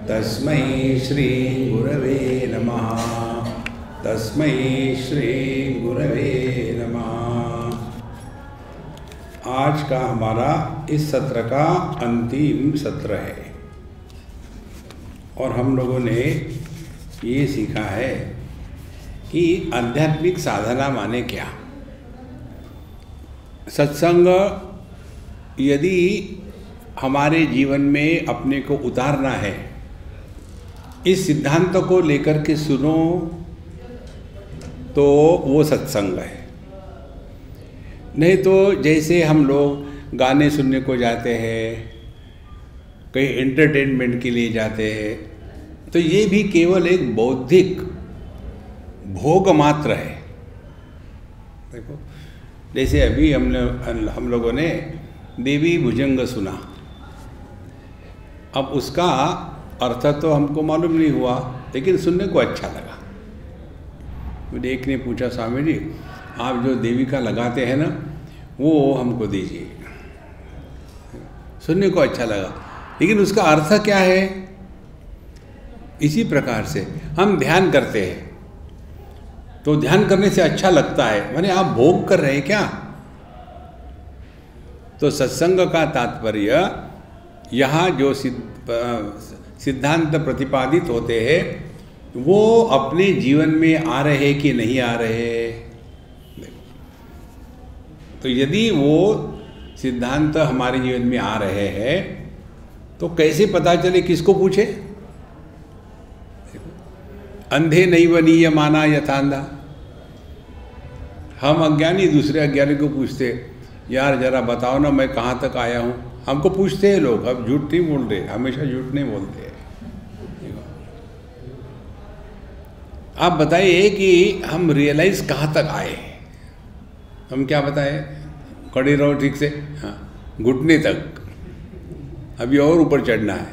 तस्मै श्री गुरवे नमः। तस्मै श्री गुरवे नमः। आज का हमारा इस सत्र का अंतिम सत्र है और हम लोगों ने ये सीखा है कि आध्यात्मिक साधना माने क्या। सत्संग यदि हमारे जीवन में अपने को उतारना है, इस सिद्धांत को लेकर के सुनो तो वो सत्संग है। नहीं तो जैसे हम लोग गाने सुनने को जाते हैं, कहीं एंटरटेनमेंट के लिए जाते हैं, तो ये भी केवल एक बौद्धिक भोग मात्र है। देखो, जैसे अभी हम लोगों ने देवी भुजंग सुना। अब उसका अर्थ तो हमको मालूम नहीं हुआ, लेकिन सुनने को अच्छा लगा। मुझे एक ने पूछा, स्वामी जी आप जो देवी का लगाते हैं ना, वो हमको दीजिए। सुनने को अच्छा लगा, लेकिन उसका अर्थ क्या है? इसी प्रकार से हम ध्यान करते हैं तो ध्यान करने से अच्छा लगता है, माने आप भोग कर रहे हैं क्या? तो सत्संग का तात्पर्य यहाँ जो सिद्धांत प्रतिपादित होते हैं वो अपने जीवन में आ रहे कि नहीं आ रहे। तो यदि वो सिद्धांत हमारे जीवन में आ रहे हैं तो कैसे पता चले, किसको पूछे? अंधे नहीं बनीय माना यथांधा। हम अज्ञानी दूसरे अज्ञानी को पूछते, यार जरा बताओ ना मैं कहाँ तक आया हूँ। हमको पूछते हैं लोग, अब झूठ नहीं बोल रहे, हमेशा झूठ नहीं बोलते। आप बताइए कि हम रियलाइज कहाँ तक आए। हम क्या बताए? खड़े रहो ठीक से, हाँ, घुटने तक, अभी और ऊपर चढ़ना है।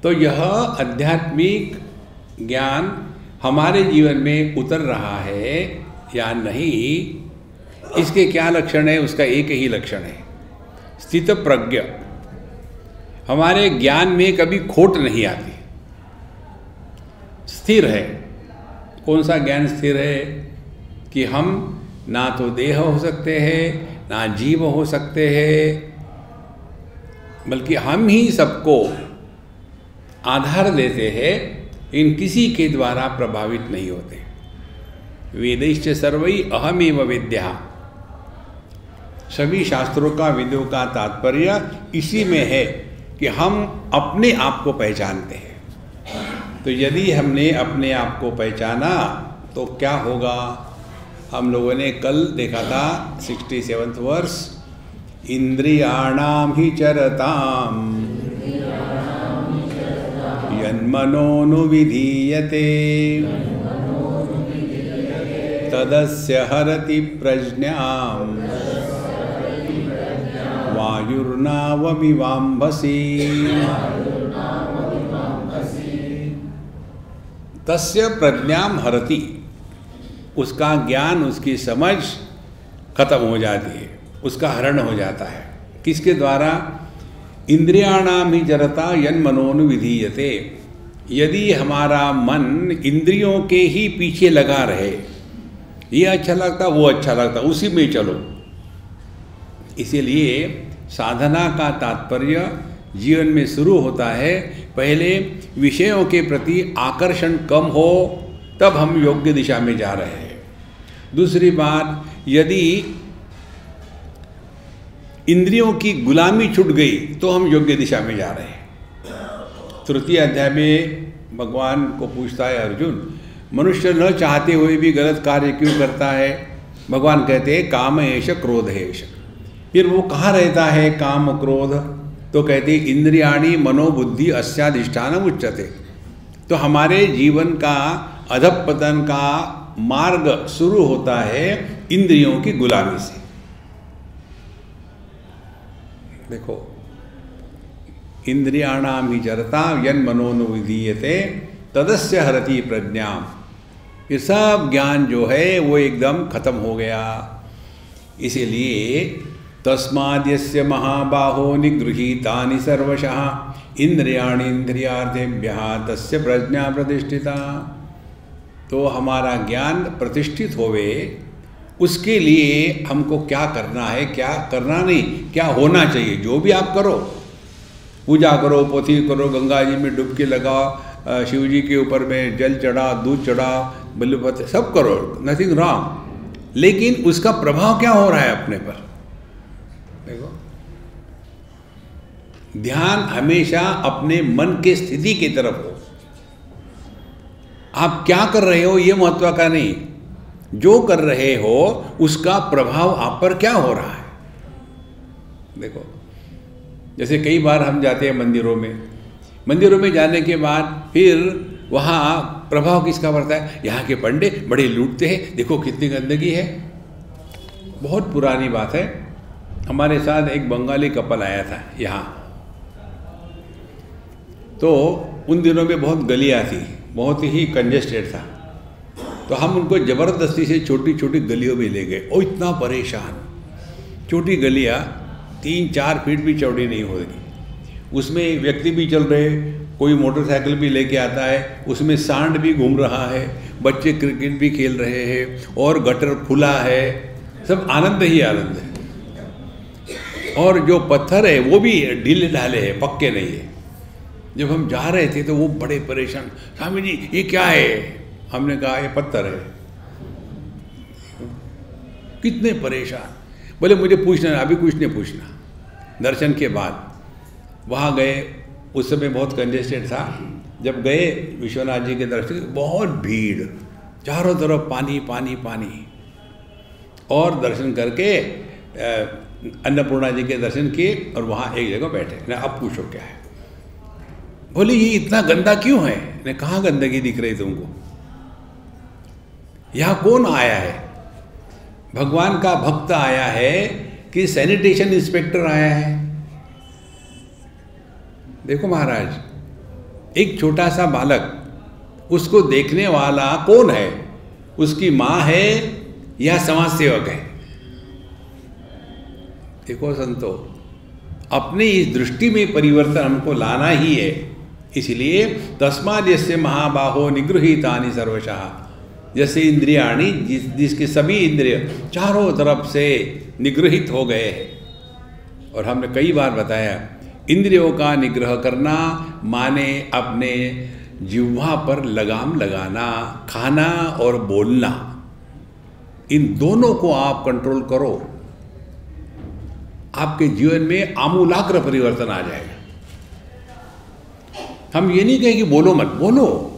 तो यह आध्यात्मिक ज्ञान हमारे जीवन में उतर रहा है या नहीं, इसके क्या लक्षण है? उसका एक ही लक्षण है, स्थित प्रज्ञ। हमारे ज्ञान में कभी खोट नहीं आती, स्थिर है। कौन सा ज्ञान स्थिर है? कि हम ना तो देह हो सकते हैं, ना जीव हो सकते हैं, बल्कि हम ही सबको आधार देते हैं, इन किसी के द्वारा प्रभावित नहीं होते। वेदैश्च सर्वै अहमेव वेद्यः। सभी शास्त्रों का, वेदों का तात्पर्य इसी में है कि हम अपने आप को पहचानते हैं। तो यदि हमने अपने आप को पहचाना तो क्या होगा? हम लोगों ने कल देखा था 67वां वर्ष, इंद्रियाणाम ही चरताम यन्मनोनुविधीयते तदस्य हरति प्रज्ञाम वायुर्नावमिवाम्भसि। तस्य प्रज्ञाम हरति, उसका ज्ञान, उसकी समझ खत्म हो जाती है, उसका हरण हो जाता है। किसके द्वारा? इंद्रियाणाम ही जरता यन्मनोनुविधीयते। यदि हमारा मन इंद्रियों के ही पीछे लगा रहे, ये अच्छा लगता, वो अच्छा लगता, उसी में चलो। इसीलिए साधना का तात्पर्य जीवन में शुरू होता है, पहले विषयों के प्रति आकर्षण कम हो, तब हम योग्य दिशा में जा रहे हैं। दूसरी बात, यदि इंद्रियों की गुलामी छूट गई तो हम योग्य दिशा में जा रहे हैं। तृतीय अध्याय में भगवान को पूछता है अर्जुन, मनुष्य न चाहते हुए भी गलत कार्य क्यों करता है? भगवान कहते हैं काम एष क्रोध एष। फिर वो कहाँ रहता है काम क्रोध? तो कहते इंद्रियाणि मनोबुद्धि अस्याधिष्ठानम उच्यते। तो हमारे जीवन का अधःपतन का मार्ग शुरू होता है इंद्रियों की गुलामी से। देखो, इंद्रियाणाम ही जरता यन्मनोनुविधीयते तदस्य हरति प्रज्ञाम। ये सब ज्ञान जो है वो एकदम खत्म हो गया। इसीलिए तस्माद्यस्य महाबाहो निगृहीतानि सर्वशः इंद्रियाणि इंद्रियार्थेभ्यः तस्य प्रज्ञा प्रतिष्ठिता। तो हमारा ज्ञान प्रतिष्ठित होवे, उसके लिए हमको क्या करना है, क्या करना नहीं, क्या होना चाहिए। जो भी आप करो, पूजा करो, पोथी करो, गंगा जी में डुबकी लगाओ, शिव जी के ऊपर में जल चढ़ा, दूध चढ़ा, बिल्वपत्र सब करो, नथिंग रॉन्ग, लेकिन उसका प्रभाव क्या हो रहा है अपने पर। देखो, ध्यान हमेशा अपने मन के स्थिति की तरफ हो। आप क्या कर रहे हो ये महत्व का नहीं, जो कर रहे हो उसका प्रभाव आप पर क्या हो रहा है। देखो, जैसे कई बार हम जाते हैं मंदिरों में जाने के बाद फिर वहाँ प्रभाव किसका पड़ता है, यहाँ के पंडे बड़े लूटते हैं, देखो कितनी गंदगी है। बहुत पुरानी बात है, हमारे साथ एक बंगाली कपल आया था यहाँ, तो उन दिनों में बहुत गलियाँ थी, बहुत ही कंजेस्टेड था, तो हम उनको ज़बरदस्ती से छोटी छोटी गलियों में ले गए। ओ इतना परेशान, छोटी गलियाँ 3-4 फीट भी चौड़ी नहीं होगी, उसमें एक व्यक्ति भी चल रहे, कोई मोटरसाइकिल भी लेके आता है, उसमें सांड भी घूम रहा है, बच्चे क्रिकेट भी खेल रहे हैं और गटर खुला है, सब आनंद ही आनंद है। और जो पत्थर है वो भी ढीले ढाले हैं, पक्के नहीं है। जब हम जा रहे थे तो वो बड़े परेशान, स्वामी जी ये क्या है। हमने कहा ये पत्थर है। कितने परेशान, बोले मुझे पूछना, अभी कुछ नहीं पूछना। दर्शन के बाद वहाँ गए, उस समय बहुत कंजेस्टेड था। जब गए विश्वनाथ जी के दर्शन, बहुत भीड़, चारों तरफ पानी पानी पानी। और दर्शन करके अन्नपूर्णा जी के दर्शन किए और वहाँ एक जगह बैठे। ना अब पूछो क्या है। बोले ये इतना गंदा क्यों है। ने कहाँ गंदगी दिख रही तुमको, यहाँ कौन आया है, भगवान का भक्त आया है कि सैनिटेशन इंस्पेक्टर आया है। देखो महाराज, एक छोटा सा बालक, उसको देखने वाला कौन है, उसकी माँ है या समाज सेवक है। देखो संतो, अपनी इस दृष्टि में परिवर्तन हमको लाना ही है। इसलिए तस्माद् यस्य महाबाहो निगृहीतानि सर्वशः, जैसे इंद्रियाणि, जिसके सभी इंद्रिय चारों तरफ से निगृहित हो गए हैं। और हमने कई बार बताया, इंद्रियों का निग्रह करना माने अपने जिह्वा पर लगाम लगाना, खाना और बोलना, इन दोनों को आप कंट्रोल करो, आपके जीवन में आमूलाग्र परिवर्तन आ जाएगा। हम ये नहीं कहें कि बोलो मत बोलो,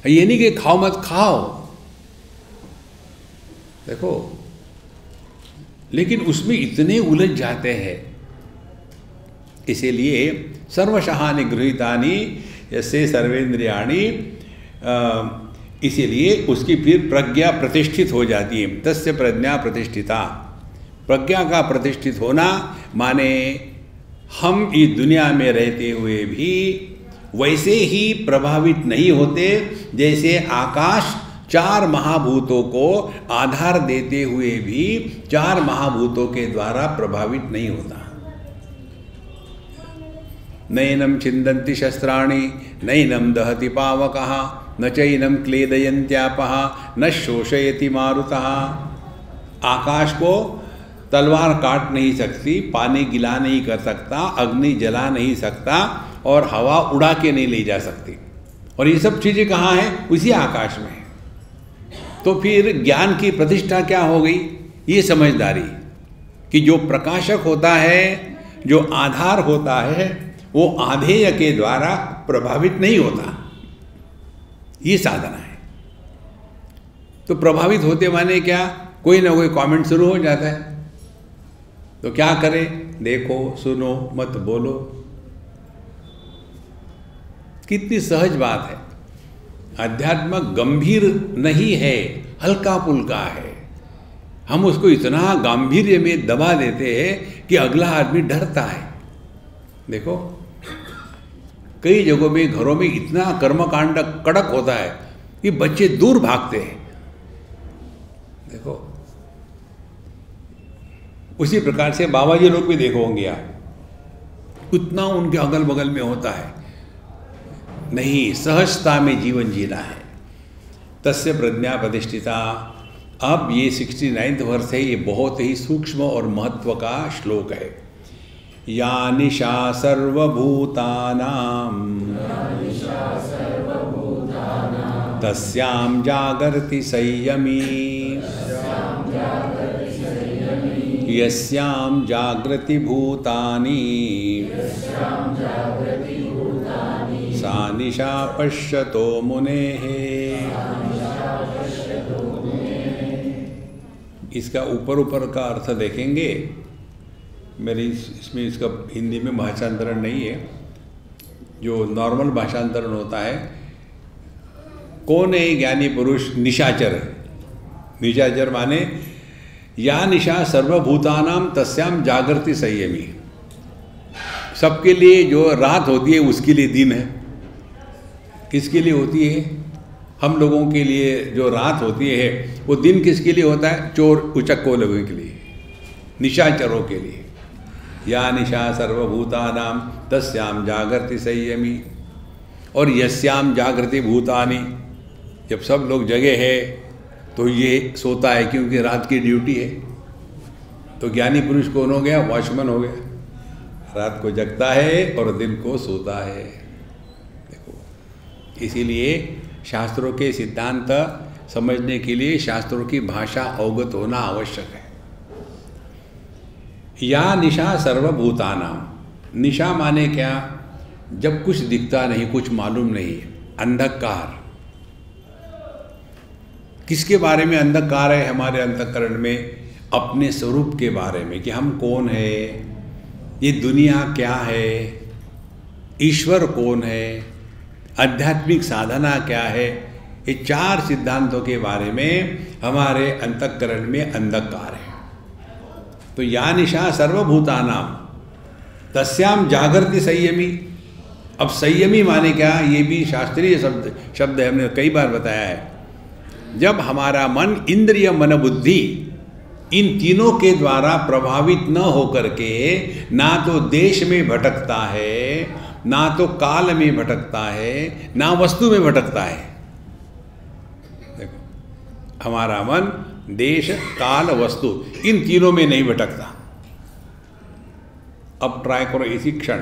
ये नहीं कि खाओ मत खाओ, देखो, लेकिन उसमें इतने उलझ जाते हैं। इसीलिए सर्वशः निगृहीतानि यस्य सर्वेंद्रियाणि, इसीलिए उसकी फिर प्रज्ञा प्रतिष्ठित हो जाती है। तस्य प्रज्ञा प्रतिष्ठिता, प्रज्ञा का प्रतिष्ठित होना माने हम इस दुनिया में रहते हुए भी वैसे ही प्रभावित नहीं होते जैसे आकाश 4 महाभूतों को आधार देते हुए भी 4 महाभूतों के द्वारा प्रभावित नहीं होता। नैनम छिन्दन्ति शस्त्राणि नैनम दहति पावकः न चैनम क्लेदयन्त्यापः न शोषयति मारुतः। आकाश को तलवार काट नहीं सकती, पानी गिला नहीं कर सकता, अग्नि जला नहीं सकता और हवा उड़ा के नहीं ले जा सकती। और ये सब चीज़ें कहाँ हैं? उसी आकाश में। तो फिर ज्ञान की प्रतिष्ठा क्या हो गई? ये समझदारी कि जो प्रकाशक होता है, जो आधार होता है, वो आधेय के द्वारा प्रभावित नहीं होता। ये साधना है। तो प्रभावित होते माने क्या? कोई ना कोई कमेंट शुरू हो जाता है, तो क्या करें? देखो, सुनो, मत बोलो। कितनी सहज बात है। अध्यात्म गंभीर नहीं है, हल्का फुल्का है। हम उसको इतना गांभीर्य में दबा देते हैं कि अगला आदमी डरता है। देखो, कई जगहों में घरों में इतना कर्मकांड कड़क होता है कि बच्चे दूर भागते हैं। देखो, उसी प्रकार से बाबा जी लोग भी देखो होंगे आप, उतना उनके अगल बगल में होता है। नहीं, सहजता में जीवन जीना है। तस्य प्रज्ञा प्रतिष्ठिता। अब ये 69वां वर्ष है, ये बहुत ही सूक्ष्म और महत्व का श्लोक है। या निशा सर्वभूतानां तस्यां जागर्ति संयमी यस्यां जागृति भूतानि सा निशा पश्यतो मुनेः। इसका ऊपर का अर्थ देखेंगे, मेरी इसमें इसका हिंदी में भाषांतरण नहीं है, जो नॉर्मल भाषांतरण होता है। कौन है ज्ञानी पुरुष? निशाचर है। निशाचर माने या निशा सर्वभूतानां तस्याम जागृति संयमी। सबके लिए जो रात होती है उसके लिए दिन है। किसके लिए होती है? हम लोगों के लिए जो रात होती है वो दिन किसके लिए होता है? चोर उचक्कों लोगों के लिए, निशाचरों के लिए। या निशा सर्वभूतानां तस्याम जागृति संयमी। और यस्याम जागृति भूतानि, जब सब लोग जगे हैं तो ये सोता है क्योंकि रात की ड्यूटी है। तो ज्ञानी पुरुष कौन हो गया? वॉचमैन हो गया। रात को जगता है और दिन को सोता है। देखो, इसीलिए शास्त्रों के सिद्धांत समझने के लिए शास्त्रों की भाषा अवगत होना आवश्यक है। या निशा सर्वभूतानां। निशा माने क्या? जब कुछ दिखता नहीं, कुछ मालूम नहीं, अंधकार। किसके बारे में अंधकार है हमारे अंतःकरण में? अपने स्वरूप के बारे में, कि हम कौन है, ये दुनिया क्या है, ईश्वर कौन है, आध्यात्मिक साधना क्या है। ये चार सिद्धांतों के बारे में हमारे अंतःकरण में अंधकार है। तो या निशा सर्वभूतानां तस्याम जागृति संयमी। अब संयमी माने क्या? ये भी शास्त्रीय शब्द है, हमने कई बार बताया है। जब हमारा मन, इंद्रिय, मन, बुद्धि इन तीनों के द्वारा प्रभावित न होकर के ना तो देश में भटकता है, ना तो काल में भटकता है, ना वस्तु में भटकता है। देखो, हमारा मन देश, काल, वस्तु इन तीनों में नहीं भटकता। अब ट्राई करो, इसी क्षण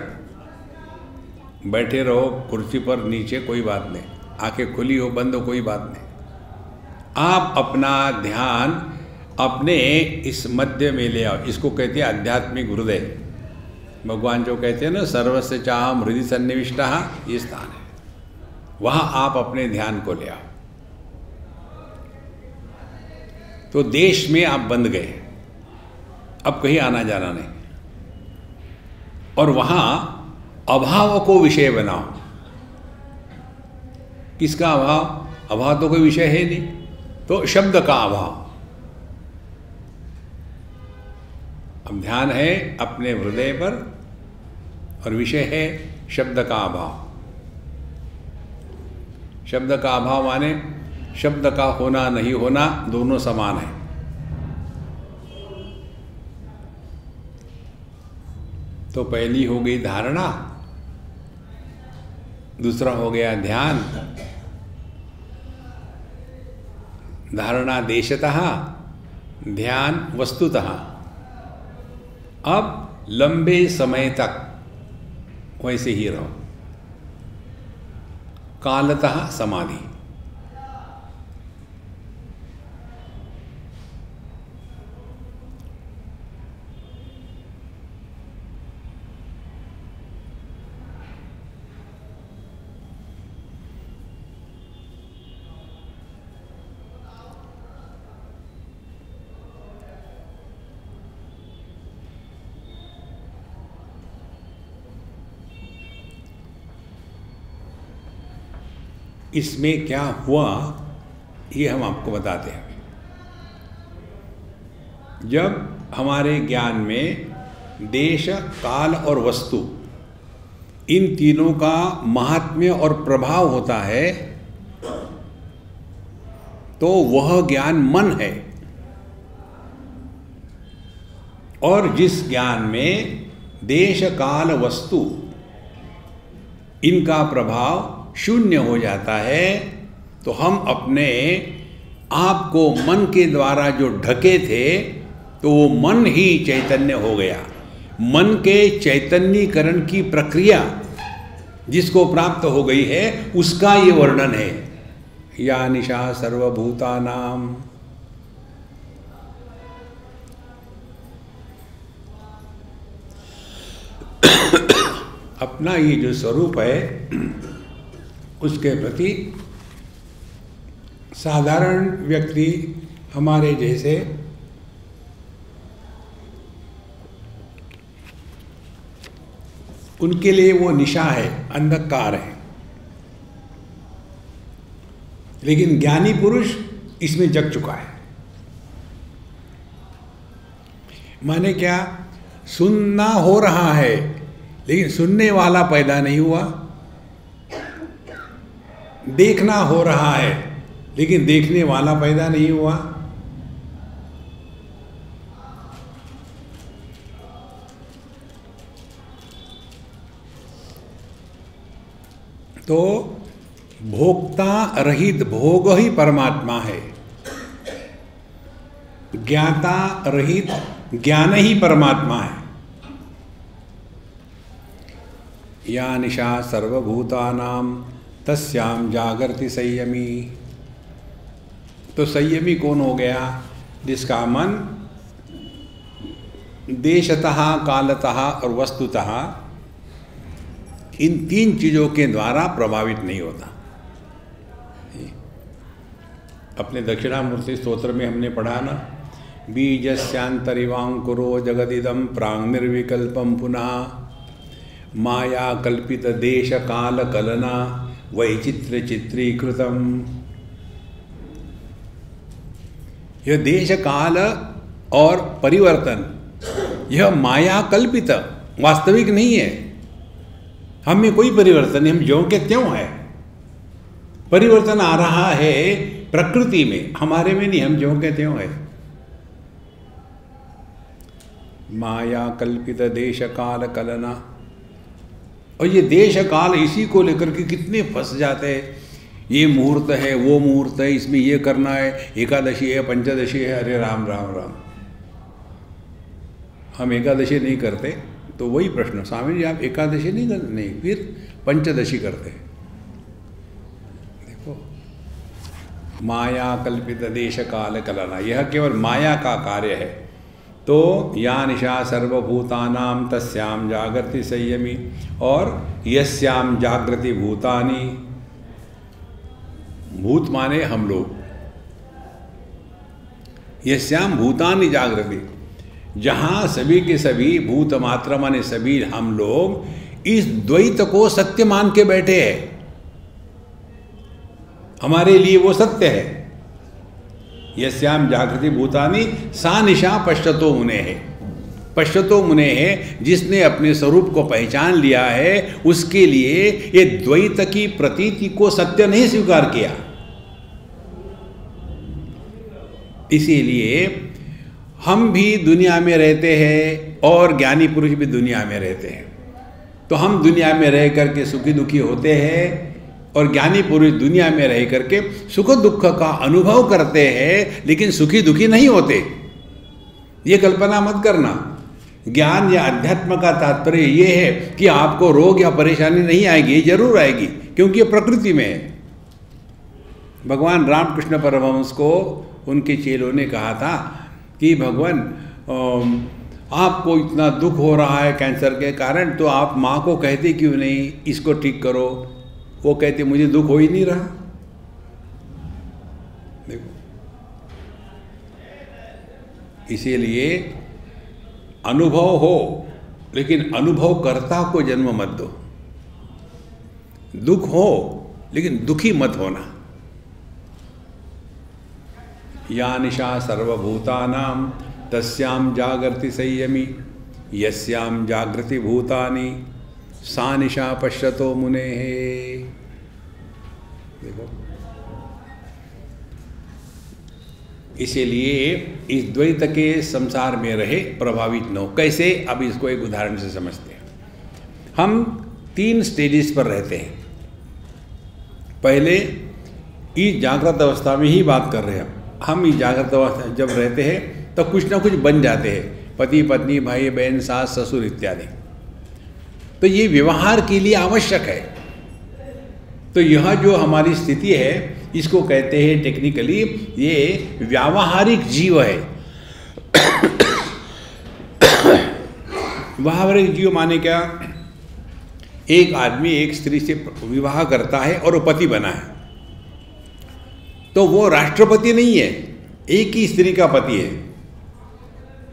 बैठे रहो कुर्सी पर, नीचे, कोई बात नहीं, आंखें खुली हो बंद हो कोई बात नहीं। आप अपना ध्यान अपने इस मध्य में ले आओ। इसको कहते हैं आध्यात्मिक हृदय। भगवान जो कहते हैं ना, सर्वस्य चाहम हृदय सन्निविष्टः, ये स्थान है। वहाँ आप अपने ध्यान को ले आओ। तो देश में आप बंध गए, अब कहीं आना जाना नहीं। और वहाँ अभाव को विषय बनाओ। किसका अभाव? अभाव तो कोई विषय है नहीं, तो शब्द का अभाव। अब ध्यान है अपने हृदय पर और विषय है शब्द का अभाव। शब्द का अभाव माने शब्द का होना नहीं होना दोनों समान है। तो पहली हो गई धारणा, दूसरा हो गया ध्यान। धारणा देशतः, ध्यान वस्तुतः। अब लंबे समय तक वैसे ही रहो। कालतः समाधि। इसमें क्या हुआ ये हम आपको बताते हैं। जब हमारे ज्ञान में देश, काल और वस्तु इन तीनों का महात्म्य और प्रभाव होता है तो वह ज्ञान मन है। और जिस ज्ञान में देश काल वस्तु इनका प्रभाव शून्य हो जाता है, तो हम अपने आप को मन के द्वारा जो ढके थे, तो वो मन ही चैतन्य हो गया। मन के चैतन्यीकरण की प्रक्रिया जिसको प्राप्त हो गई है, उसका ये वर्णन है। या निशा सर्वभूतानाम। अपना ये जो स्वरूप है, उसके प्रति साधारण व्यक्ति हमारे जैसे उनके लिए वो निशा है, अंधकार है। लेकिन ज्ञानी पुरुष इसमें जग चुका है। माने क्या? सुनना हो रहा है, लेकिन सुनने वाला पैदा नहीं हुआ। देखना हो रहा है, लेकिन देखने वाला पैदा नहीं हुआ। तो भोक्ता रहित भोग ही परमात्मा है, ज्ञाता रहित ज्ञान ही परमात्मा है। या निशा सर्वभूतानां तस्याम जागृति संयमी। तो संयमी कौन हो गया? जिसका मन देशतः, कालतः और वस्तुतः इन तीन चीज़ों के द्वारा प्रभावित नहीं होता। अपने दक्षिणामूर्ति स्तोत्र में हमने पढ़ा ना, बीजस्यांतरिवांकुरो जगदिदं प्रांग निर्विकल्पम पुनः माया कल्पित देश काल कलना वैचित्र चित्रीकृतम। यह देश काल और परिवर्तन यह माया कल्पित, वास्तविक नहीं है। हम में कोई परिवर्तन नहीं, हम ज्यों के त्यों है। परिवर्तन आ रहा है प्रकृति में, हमारे में नहीं, हम ज्यों के त्यों है। माया कल्पित देश काल कलना। और ये देश काल इसी को लेकर के कितने फंस जाते हैं। ये मुहूर्त है, वो मुहूर्त है, इसमें ये करना है, एकादशी है, पंचदशी है, अरे राम राम राम। हम एकादशी नहीं करते, तो वही प्रश्न, स्वामी जी आप एकादशी नहीं करते? नहीं, फिर पंचदशी करते। देखो, माया कल्पित देश काल कलना, यह केवल माया का कार्य है। तो या निशा सर्वभूतानां तस्याम जागृति संयमी, और यस्याम जागृति भूतानि, भूत माने हम लोग, यस्याम भूतानि जागृति, जहां सभी के सभी भूत मात्र माने सभी हम लोग इस द्वैत को सत्य मान के बैठे हैं। हमारे लिए वो सत्य है। यस्याम जागृति भूतानि सा निशा पश्यतो मुने है। पश्यतो मुने है, जिसने अपने स्वरूप को पहचान लिया है, उसके लिए ये द्वैत की प्रतीति को सत्य नहीं स्वीकार किया। इसीलिए हम भी दुनिया में रहते हैं और ज्ञानी पुरुष भी दुनिया में रहते हैं। तो हम दुनिया में रह करके सुखी दुखी होते हैं, और ज्ञानी पुरुष दुनिया में रह करके सुख दुख का अनुभव करते हैं, लेकिन सुखी दुखी नहीं होते। ये कल्पना मत करना। ज्ञान या अध्यात्म का तात्पर्य ये है कि आपको रोग या परेशानी नहीं आएगी, जरूर आएगी, क्योंकि ये प्रकृति में है। भगवान रामकृष्ण परमहंस को उनके चेलों ने कहा था कि भगवान आपको इतना दुख हो रहा है कैंसर के कारण, तो आप माँ को कहते क्यों नहीं इसको ठीक करो? वो कहते मुझे दुख हो ही नहीं रहा। देखो, इसीलिए अनुभव हो, लेकिन अनुभवकर्ता को जन्म मत दो। दुख हो, लेकिन दुखी मत होना। या निशा सर्वभूतानां तस्याम जागृति संयमी, यस्याम जागृति भूतानि सा निशा पश्यतो मुने। देखो, इसीलिए इस द्वैत के संसार में रहे प्रभावित न हो। कैसे? अब इसको एक उदाहरण से समझते हैं। हम 3 स्टेजेस पर रहते हैं। पहले इस जागृत अवस्था में ही बात कर रहे हैं हम। इस जागृत अवस्था जब रहते हैं तो कुछ ना कुछ बन जाते हैं, पति पत्नी, भाई बहन, सास ससुर इत्यादि। तो ये व्यवहार के लिए आवश्यक है। तो यह जो हमारी स्थिति है इसको कहते हैं टेक्निकली ये व्यावहारिक जीव है। व्यावहारिक जीव माने क्या? एक आदमी एक स्त्री से विवाह करता है और वो पति बना है, तो वो राष्ट्रपति नहीं है, एक ही स्त्री का पति है,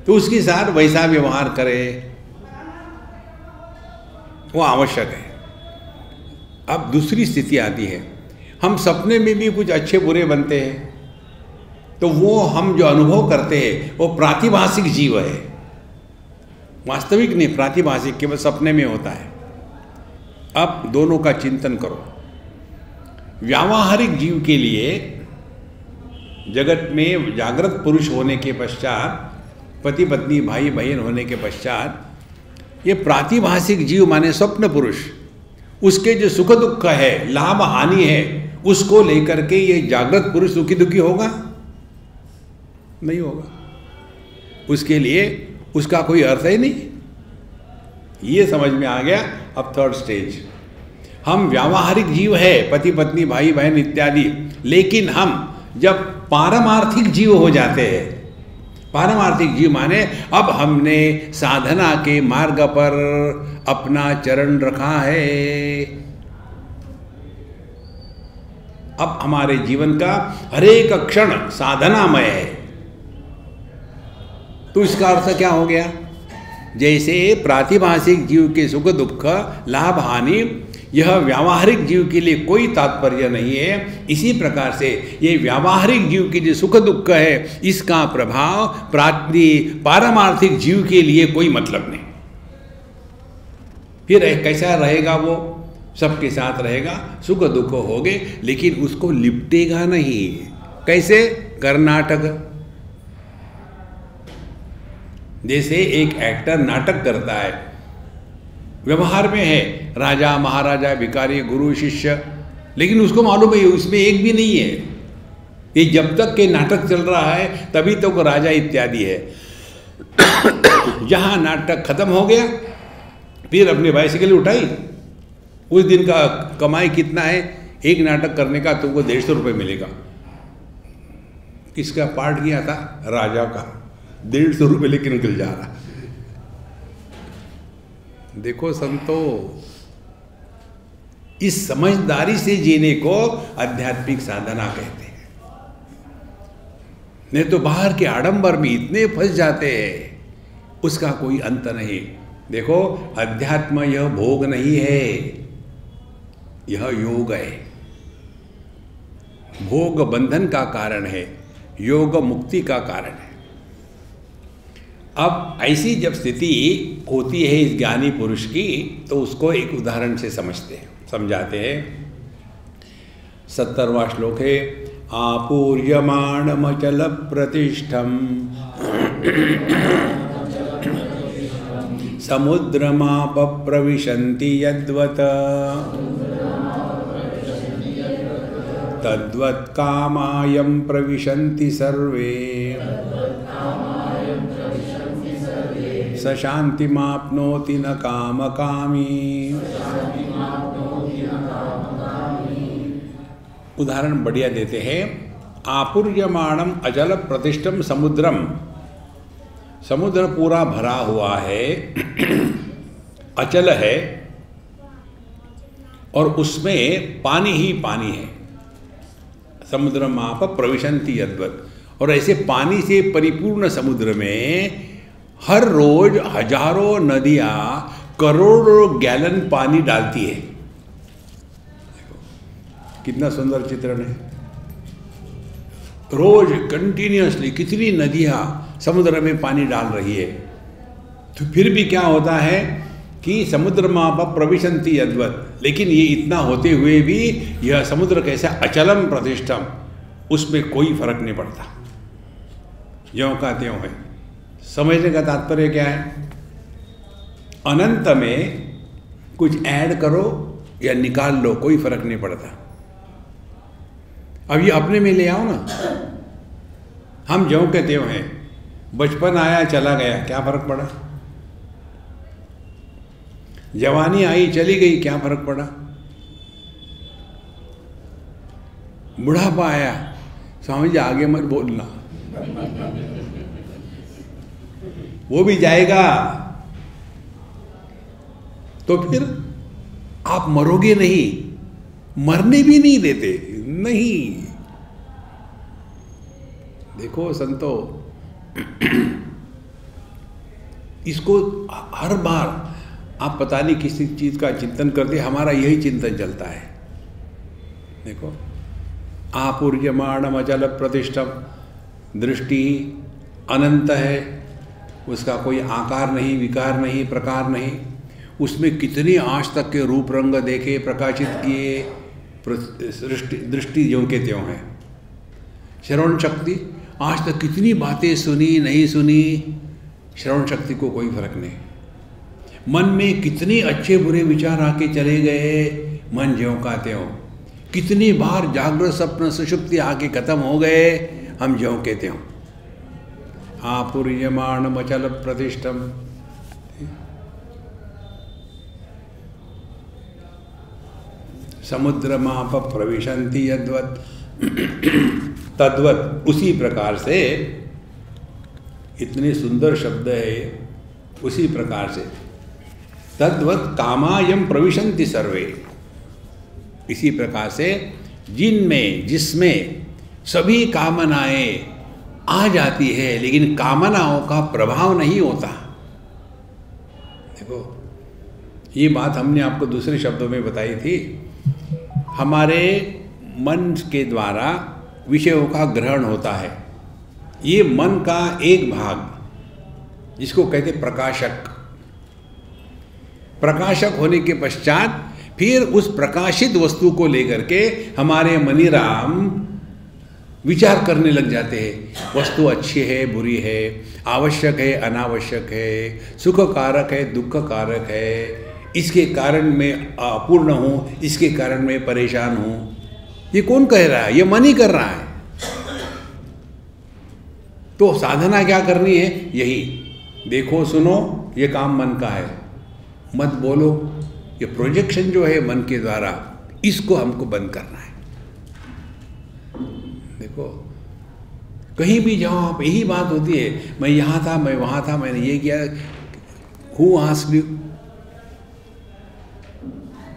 तो उसके साथ वैसा व्यवहार करे वो आवश्यक है। अब दूसरी स्थिति आती है, हम सपने में भी कुछ अच्छे बुरे बनते हैं, तो वो हम जो अनुभव करते हैं वो प्रातिभाषिक जीव है, वास्तविक नहीं, प्रातिभाषिक, केवल सपने में होता है। अब दोनों का चिंतन करो। व्यावहारिक जीव के लिए जगत में जागृत पुरुष होने के पश्चात, पति पत्नी भाई बहन होने के पश्चात, ये प्रातिभाषिक जीव माने स्वप्न पुरुष, उसके जो सुख दुख है, लाभ हानि है, उसको लेकर के ये जागृत पुरुष सुखी दुखी होगा? नहीं होगा। उसके लिए उसका कोई अर्थ ही नहीं। ये समझ में आ गया। अब थर्ड स्टेज, हम व्यावहारिक जीव है, पति पत्नी भाई बहन इत्यादि, लेकिन हम जब पारमार्थिक जीव हो जाते हैं, पारमार्थिक जीव माने अब हमने साधना के मार्ग पर अपना चरण रखा है, अब हमारे जीवन का हरेक क्षण साधनामय है। तो इसका अर्थ क्या हो गया? जैसे प्रातिभाषिक जीव के सुख दुख लाभ हानि यह व्यावहारिक जीव के लिए कोई तात्पर्य नहीं है, इसी प्रकार से ये व्यावहारिक जीव के जो सुख दुख है इसका प्रभाव पारमार्थिक जीव के लिए कोई मतलब नहीं। फिर कैसा रहेगा? वो सबके साथ रहेगा, सुख दुख होगे, लेकिन उसको लिपटेगा नहीं। कैसे? कर्नाटक। जैसे एक एक्टर नाटक करता है, व्यवहार में है राजा महाराजा भिखारी गुरु शिष्य, लेकिन उसको मालूम है उसमें एक भी नहीं है। ये जब तक के नाटक चल रहा है तभी तो को राजा इत्यादि है। जहाँ नाटक खत्म हो गया फिर अपनी बाइसिकल उठाई, उस दिन का कमाई कितना है? एक नाटक करने का तुमको 150 रुपये मिलेगा। किसका पार्ट किया था? राजा का। 150 रुपये लेके निकल जा रहा। देखो संतो, इस समझदारी से जीने को आध्यात्मिक साधना कहते हैं। नहीं तो बाहर के आडंबर में इतने फंस जाते हैं, उसका कोई अंत नहीं। देखो, अध्यात्म यह भोग नहीं है, यह योग है। भोग बंधन का कारण है, योग मुक्ति का कारण है। अब ऐसी जब स्थिति होती है इस ज्ञानी पुरुष की, तो उसको एक उदाहरण से समझाते हैं। 70वां श्लोक है, आपूर्यमाणमचल प्रतिष्ठम समुद्रमाप प्रविशन्ति यद्वत् तद्वत् कामायं प्रविशन्ति सर्वे स शान्तिमाप्नोति न कामकामी। उदाहरण बढ़िया देते हैं। आपूर्यमाणम अचल प्रतिष्ठम समुद्रम, समुद्र पूरा भरा हुआ है, अचल है, और उसमें पानी ही पानी है। समुद्रमाप प्रविशन्ति यद्वत्, और ऐसे पानी से परिपूर्ण समुद्र में हर रोज हजारों नदियां करोड़ों गैलन पानी डालती है। कितना सुंदर चित्रण है। रोज कंटिन्यूअसली कितनी नदियां समुद्र में पानी डाल रही है। तो फिर भी क्या होता है कि समुद्रमाप प्रविशन्ति यद्वत्, लेकिन ये इतना होते हुए भी यह समुद्र कैसा अचलम प्रतिष्ठम, उसमें कोई फर्क नहीं पड़ता। ज्यों का त्यों है। समझने का तात्पर्य क्या है? अनंत में कुछ ऐड करो या निकाल लो, कोई फर्क नहीं पड़ता। अब ये अपने में ले आओ ना, हम ज्यों के त्यों हैं। बचपन आया चला गया, क्या फर्क पड़ा? जवानी आई चली गई, क्या फर्क पड़ा? बुढ़ापा आया, स्वामी जी आगे मत बोलना, वो भी जाएगा। तो फिर आप मरोगे नहीं, मरने भी नहीं देते, नहीं। देखो संतो, इसको हर बार आप पता नहीं किसी चीज का चिंतन करते, हमारा यही चिंतन चलता है। देखो, आपूर्यमाणम अचल प्रतिष्ठम, दृष्टि अनंत है, उसका कोई आकार नहीं, विकार नहीं, प्रकार नहीं। उसमें कितनी आज तक के रूप रंग देखे, प्रकाशित किए, दृष्टि ज्यों के त्यों है। श्रवण शक्ति, आज तक कितनी बातें सुनी नहीं सुनी, श्रवण शक्ति को कोई फर्क नहीं। मन में कितने अच्छे बुरे विचार आके चले गए, मन ज्यों का त्यों। कितनी बार जागृत स्वप्न सुषुप्ति आके खत्म हो गए, हम ज्यों के त्यों। आपूर्यमाणम अचल प्रतिष्ठम। समुद्रमाप प्रविशन्ति यद्वत्, तद्वत्, उसी प्रकार से, इतने सुंदर शब्द है, उसी प्रकार से। तद्वत् कामायम प्रविशन्ति सर्वे, इसी प्रकार से जिनमें जिसमें सभी कामनाएं आ जाती है, लेकिन कामनाओं का प्रभाव नहीं होता। देखो, ये बात हमने आपको दूसरे शब्दों में बताई थी। हमारे मन के द्वारा विषयों का ग्रहण होता है। ये मन का एक भाग, जिसको कहते प्रकाशक, प्रकाशक होने के पश्चात फिर उस प्रकाशित वस्तु को लेकर के हमारे मनीराम विचार करने लग जाते हैं। वस्तु अच्छी है, बुरी है, आवश्यक है, अनावश्यक है, सुख कारक है, दुख कारक है, इसके कारण मैं अपूर्ण हूँ, इसके कारण मैं परेशान हूँ। ये कौन कह रहा है? ये मन ही कर रहा है। तो साधना क्या करनी है? यही देखो सुनो, ये काम मन का है, मत बोलो। ये प्रोजेक्शन जो है मन के द्वारा, इसको हमको बंद करना है। देखो, कहीं भी जाओ आप, यही बात होती है, मैं यहाँ था, मैं वहाँ था, मैंने ये किया, हु आस्क्ड यू।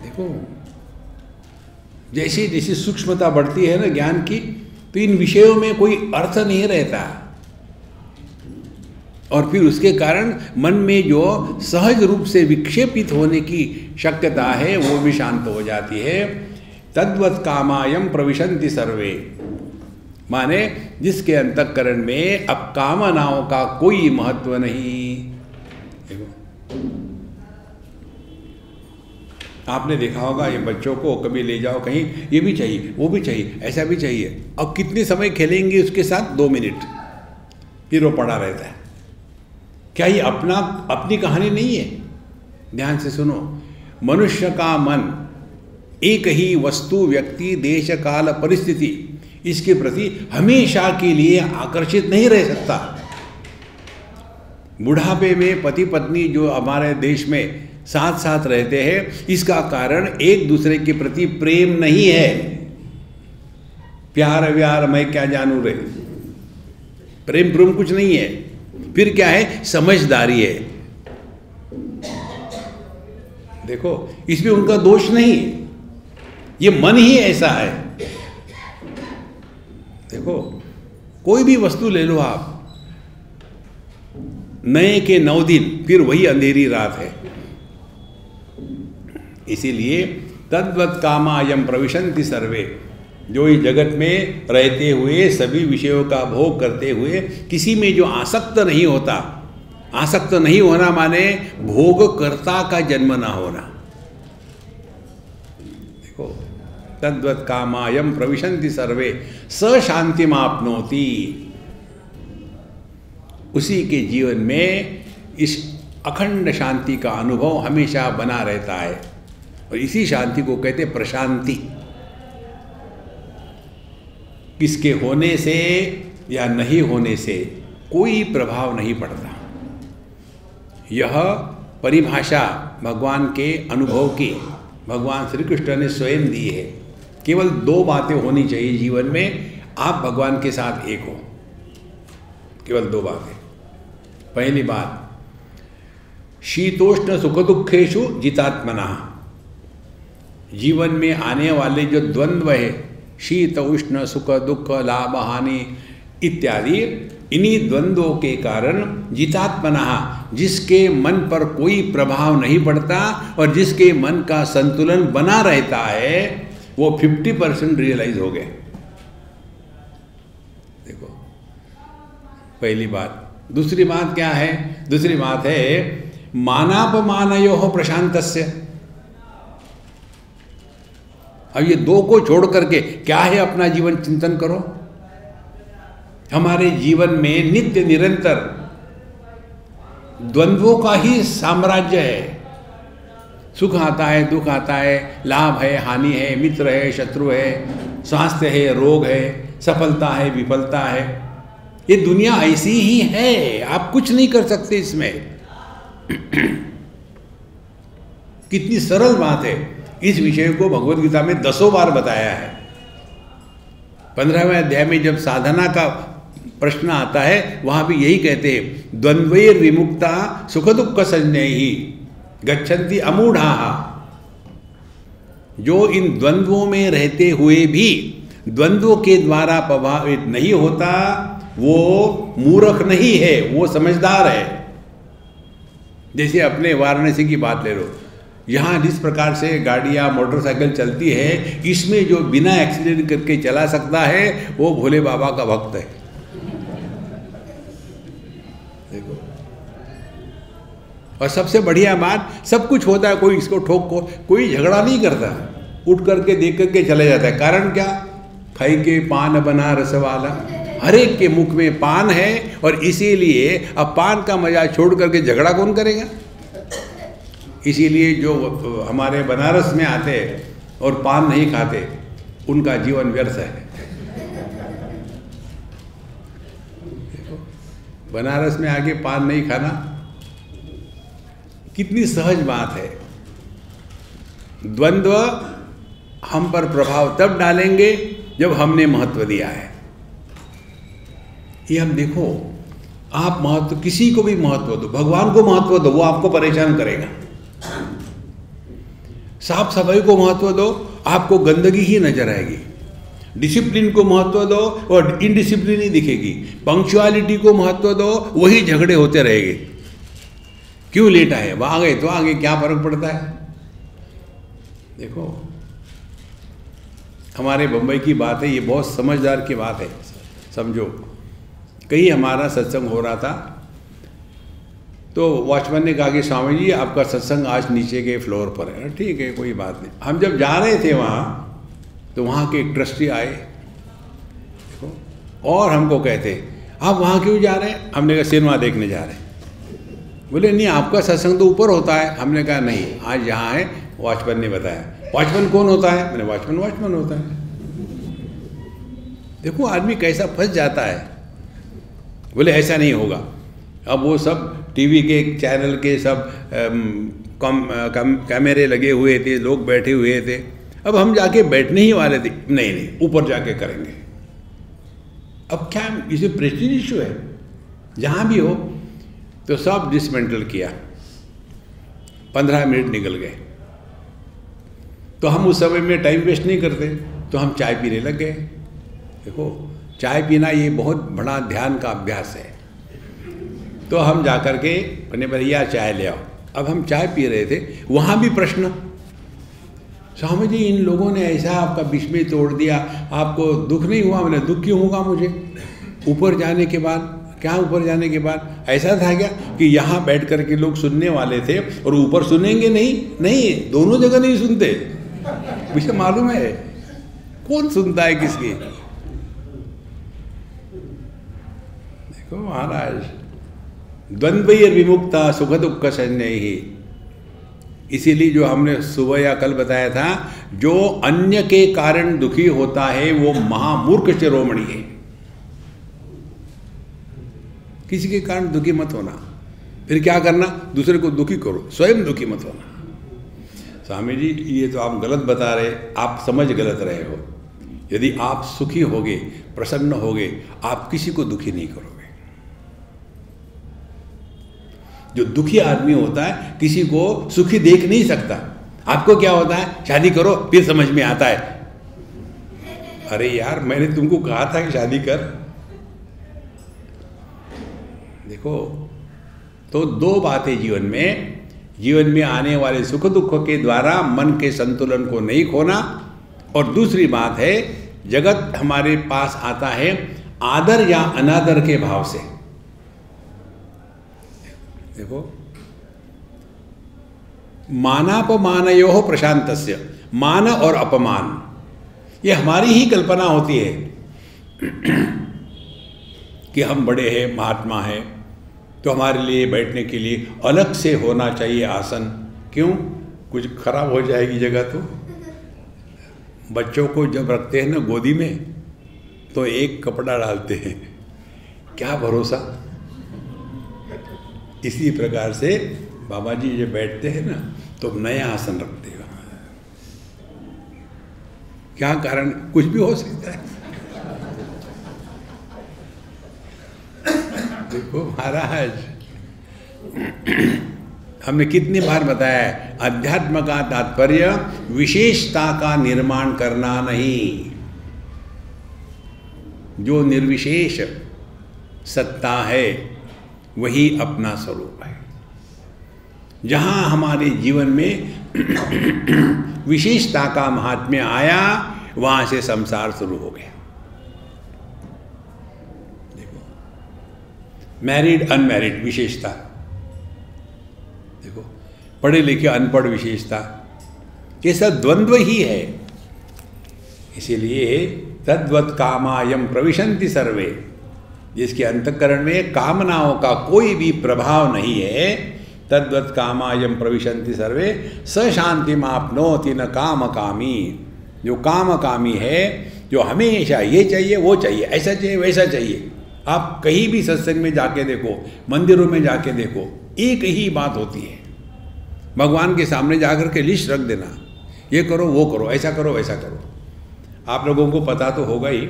देखो, जैसे जैसे सूक्ष्मता बढ़ती है ना ज्ञान की, तो इन विषयों में कोई अर्थ नहीं रहता, और फिर उसके कारण मन में जो सहज रूप से विक्षेपित होने की शक्यता है, वो भी शांत हो जाती है। तद्वत् कामायम प्रविशन्ति सर्वे, माने जिसके अंतःकरण में अब कामनाओं का कोई महत्व नहीं। देखो, आपने देखा होगा, ये बच्चों को कभी ले जाओ कहीं, ये भी चाहिए, वो भी चाहिए, ऐसा भी चाहिए। अब कितने समय खेलेंगे उसके साथ? 2 मिनट, फिर वो पड़ा रहता है। क्या ये अपनी कहानी नहीं है? ध्यान से सुनो, मनुष्य का मन एक ही वस्तु, व्यक्ति, देश, काल, परिस्थिति, इसके प्रति हमेशा के लिए आकर्षित नहीं रह सकता। बुढ़ापे में पति पत्नी जो हमारे देश में साथ साथ रहते हैं, इसका कारण एक दूसरे के प्रति प्रेम नहीं है। प्यार व्यार मैं क्या जानू रे, प्रेम प्रेम कुछ नहीं है। फिर क्या है? समझदारी है। देखो, इसमें उनका दोष नहीं, ये मन ही ऐसा है। देखो, कोई भी वस्तु ले लो आप, नए के 9 दिन, फिर वही अंधेरी रात है। इसीलिए तद्वत् कामायम प्रविशन्ति सर्वे, जो इस जगत में रहते हुए सभी विषयों का भोग करते हुए किसी में जो आसक्त नहीं होता, आसक्त नहीं होना माने भोगकर्ता का जन्म ना होना। देखो, तद्वत् कामायम प्रविशन्ति सर्वे स शांतिमाप्नोति। उसी के जीवन में इस अखंड शांति का अनुभव हमेशा बना रहता है, और इसी शांति को कहते प्रशांति। किसके होने से या नहीं होने से कोई प्रभाव नहीं पड़ता। यह परिभाषा भगवान के अनुभव की भगवान श्री कृष्ण ने स्वयं दी है। केवल 2 बातें होनी चाहिए जीवन में, आप भगवान के साथ एक हो। केवल 2 बातें। पहली बात, शीतोष्ण सुख दुखेषु जितात्मना। जीवन में आने वाले जो द्वंद्व है, शीत उष्ण सुख दुख लाभ हानि इत्यादि, इन्हीं द्वंद्वों के कारण जितात्मना, जिसके मन पर कोई प्रभाव नहीं पड़ता और जिसके मन का संतुलन बना रहता है, वो 50% रियलाइज हो गए। देखो, पहली बात। दूसरी बात क्या है? दूसरी बात है मानापमानयोः प्रशांतस्य। अब ये 2 को छोड़ करके क्या है, अपना जीवन चिंतन करो। हमारे जीवन में नित्य निरंतर द्वंद्वों का ही साम्राज्य है। सुख आता है, दुख आता है, लाभ है, हानि है, मित्र है, शत्रु है, स्वास्थ्य है, रोग है, सफलता है, विफलता है। ये दुनिया ऐसी ही है, आप कुछ नहीं कर सकते इसमें। कितनी सरल बात है। इस विषय को भगवद गीता में 10 बार बताया है। 15वें अध्याय में जब साधना का प्रश्न आता है, वहां भी यही कहते हैं, द्वंद्वैर विमुक्ता सुख दुख संज्ञैहि गच्छन्ति अमूढ़ाः। जो इन द्वंद्वों में रहते हुए भी द्वंद्वों के द्वारा प्रभावित नहीं होता, वो मूर्ख नहीं है, वो समझदार है। जैसे अपने वाराणसी की बात ले लो, यहाँ जिस प्रकार से गाड़ियाँ मोटरसाइकिल चलती है, इसमें जो बिना एक्सीडेंट करके चला सकता है वो भोले बाबा का भक्त है। देखो, और सबसे बढ़िया बात, सब कुछ होता है, कोई इसको कोई झगड़ा नहीं करता, उठ करके देख करके चले जाता है। कारण क्या? खाई के पान बना रस वाला। हर एक के मुख में पान है, और इसीलिए अब पान का मजा छोड़ करके झगड़ा कौन करेगा? इसीलिए जो हमारे बनारस में आते और पान नहीं खाते, उनका जीवन व्यर्थ है। बनारस में आके पान नहीं खाना कितनी सहज बात है। द्वंद्व हम पर प्रभाव तब डालेंगे जब हमने महत्व दिया है। ये हम देखो, आप महत्व, किसी को भी महत्व दो, भगवान को महत्व दो, वो आपको परेशान करेगा। साफ सफाई को महत्व दो, आपको गंदगी ही नजर आएगी। डिसिप्लिन को महत्व दो और इनडिसिप्लिन ही दिखेगी। पंक्चुअलिटी को महत्व दो, वही झगड़े होते रहेंगे। क्यों लेट आए? वह आ गए तो आगे, क्या फर्क पड़ता है? देखो, हमारे बम्बई की बात है, ये बहुत समझदार की बात है। समझो, कहीं हमारा सत्संग हो रहा था, तो वॉचमैन ने कहा कि स्वामी जी आपका सत्संग आज नीचे के फ्लोर पर है। ठीक है, कोई बात नहीं। हम जब जा रहे थे वहाँ, तो वहाँ के एक ट्रस्टी आए, देखो, और हमको कहते, आप वहाँ क्यों जा रहे हैं? हमने कहा सिनेमा देखने जा रहे हैं। बोले नहीं, आपका सत्संग तो ऊपर होता है। हमने कहा नहीं, आज यहाँ है, वॉचमैन ने बताया। वॉचमैन कौन होता है? मैंने वॉचमैन होता है। देखो आदमी कैसा फंस जाता है। बोले ऐसा नहीं होगा। अब वो सब टीवी के चैनल के सब कैमरे लगे हुए थे, लोग बैठे हुए थे। अब हम जाके बैठने ही वाले थे, नहीं ऊपर जाके करेंगे। अब क्या, इसे प्रेस्टीज इशू है। जहाँ भी हो तो सब डिसमेंटल किया। 15 मिनट निकल गए। तो हम उस समय में टाइम वेस्ट नहीं करते, तो हम चाय पीने लग गए। देखो, चाय पीना ये बहुत बड़ा ध्यान का अभ्यास है। तो हम जाकर के अपने भैया चाय ले आओ। अब हम चाय पी रहे थे, वहाँ भी प्रश्न, स्वामी जी इन लोगों ने ऐसा आपका बीच में तोड़ दिया, आपको दुख नहीं हुआ? मैंने दुख क्यों होगा मुझे? ऊपर जाने के बाद क्या, ऊपर जाने के बाद ऐसा था क्या कि यहाँ बैठ कर के लोग सुनने वाले थे और ऊपर सुनेंगे नहीं, दोनों जगह नहीं सुनते। मुझे मालूम है कौन सुनता है किसकी। देखो महाराज, द्वंद्वैर्विमुक्ता सुख दुख संज्ञैहि। इसीलिए जो हमने सुबह या कल बताया था, जो अन्य के कारण दुखी होता है वो महामूर्ख शिरोमणि है। किसी के कारण दुखी मत होना। फिर क्या करना? दूसरे को दुखी करो, स्वयं दुखी मत होना। स्वामी जी ये तो आप गलत बता रहे, आप समझ गलत रहे हो। यदि आप सुखी होगे, प्रसन्न होगे, आप किसी को दुखी नहीं करोगे। जो दुखी आदमी होता है किसी को सुखी देख नहीं सकता। आपको क्या होता है? शादी करो, फिर समझ में आता है, अरे यार मैंने तुमको कहा था कि शादी कर। देखो, तो दो बातें जीवन में आने वाले सुख दुख के द्वारा मन के संतुलन को नहीं खोना, और दूसरी बात है जगत हमारे पास आता है आदर या अनादर के भाव से। देखो, मानापमानयोः प्रशांतस्य, मान और अपमान ये हमारी ही कल्पना होती है कि हम बड़े हैं, महात्मा हैं, तो हमारे लिए बैठने के लिए अलग से होना चाहिए आसन। क्यों? कुछ खराब हो जाएगी जगह। तो बच्चों को जब रखते हैं ना गोदी में, तो एक कपड़ा डालते हैं, क्या भरोसा। इसी प्रकार से बाबा जी जब बैठते हैं ना, तो नया आसन रखते हैं। क्या कारण? कुछ भी हो सकता है। देखो महाराज, हमने कितनी बार बताया है, अध्यात्म का तात्पर्य विशेषता का निर्माण करना नहीं। जो निर्विशेष सत्ता है वही अपना स्वरूप है। जहां हमारे जीवन में विशेषता का महात्म्य आया, वहां से संसार शुरू हो गया। देखो, मैरिड अनमैरिड विशेषता, देखो पढ़े लिखे अनपढ़ विशेषता, ये सब द्वंद्व ही है। इसीलिए तद्वत् कामायम प्रविशन्ति सर्वे, जिसके अंतःकरण में कामनाओं का कोई भी प्रभाव नहीं है, तद्वत् कामायम प्रविशन्ति सर्वे स शांतिमाप्नोति न काम कामी। जो काम कामी है, जो हमेशा ये चाहिए वो चाहिए, ऐसा चाहिए वैसा चाहिए। आप कहीं भी सत्संग में जाके देखो, मंदिरों में जाके देखो, एक ही बात होती है। भगवान के सामने जाकर के लिस्ट रख देना, ये करो वो करो, ऐसा करो वैसा करो। आप लोगों को पता तो होगा ही,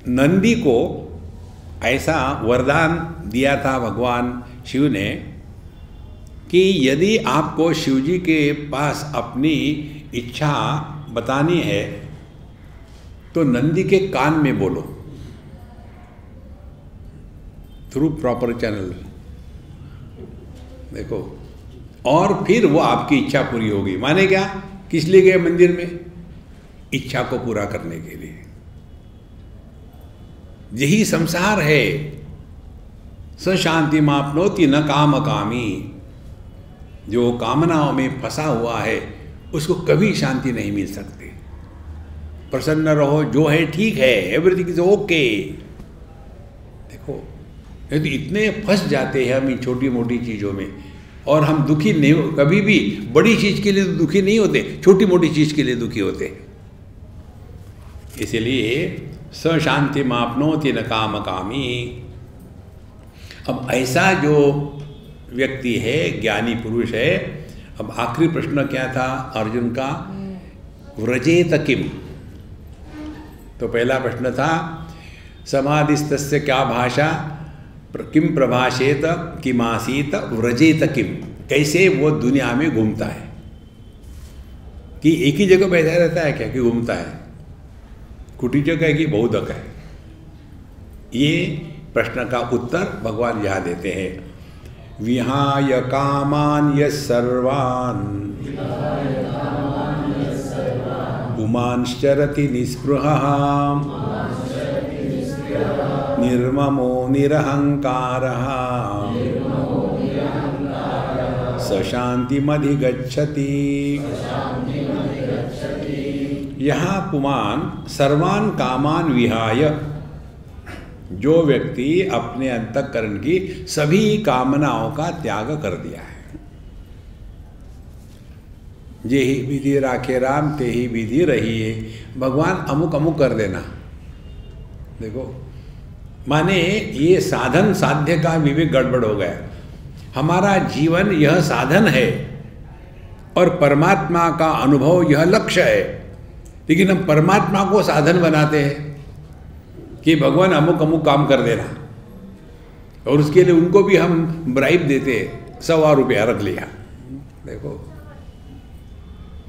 नंदी को ऐसा वरदान दिया था भगवान शिव ने कि यदि आपको शिव जी के पास अपनी इच्छा बतानी है तो नंदी के कान में बोलो, थ्रू प्रॉपर चैनल। देखो, और फिर वो आपकी इच्छा पूरी होगी। माने क्या? किस लिए गए मंदिर में? इच्छा को पूरा करने के लिए। यही संसार है। स शांतिमाप्नोति न काम कामी। जो कामनाओं में फंसा हुआ है उसको कभी शांति नहीं मिल सकती। प्रसन्न रहो, जो है ठीक है, एवरीथिंग इज ओके। देखो, यदि इतने फंस जाते हैं हम इन छोटी मोटी चीज़ों में, और हम दुखी नहीं, कभी भी बड़ी चीज़ के लिए दुखी नहीं होते, छोटी मोटी चीज़ के लिए दुखी होते हैं। इसलिए स शांतिमाप्नोति न काम कामी। अब ऐसा जो व्यक्ति है, ज्ञानी पुरुष है। अब आखिरी प्रश्न क्या था अर्जुन का? व्रजेत किम। तो पहला प्रश्न था समाधिस्तस्य क्या भाषा, किम प्रभाषेत किमासीत व्रजेत किम। कैसे वो दुनिया में घूमता है, कि एक ही जगह बैठा रहता है क्या, कि घूमता है, कुटी जगह है कि बहुधक है। ये प्रश्न का उत्तर भगवान यहाँ देते हैं। विहाय कामान यस्सर्वान् पुमांश्चरति निःस्पृहः निर्ममो निरहंकारः स शांतिमधिगच्छति। यहाँ पुमान सर्वान् कामान विहाय, जो व्यक्ति अपने अंतःकरण की सभी कामनाओं का त्याग कर दिया है। जे ही विधि राखे राम ते ही विधि रही है। भगवान अमुक अमुक कर देना, देखो माने ये साधन साध्य का विवेक गड़बड़ हो गया। हमारा जीवन यह साधन है और परमात्मा का अनुभव यह लक्ष्य है, लेकिन हम परमात्मा को साधन बनाते हैं कि भगवान अमुक अमुक काम कर देना, और उसके लिए उनको भी हम ब्राइब देते, 100 रुपया रख लिया। देखो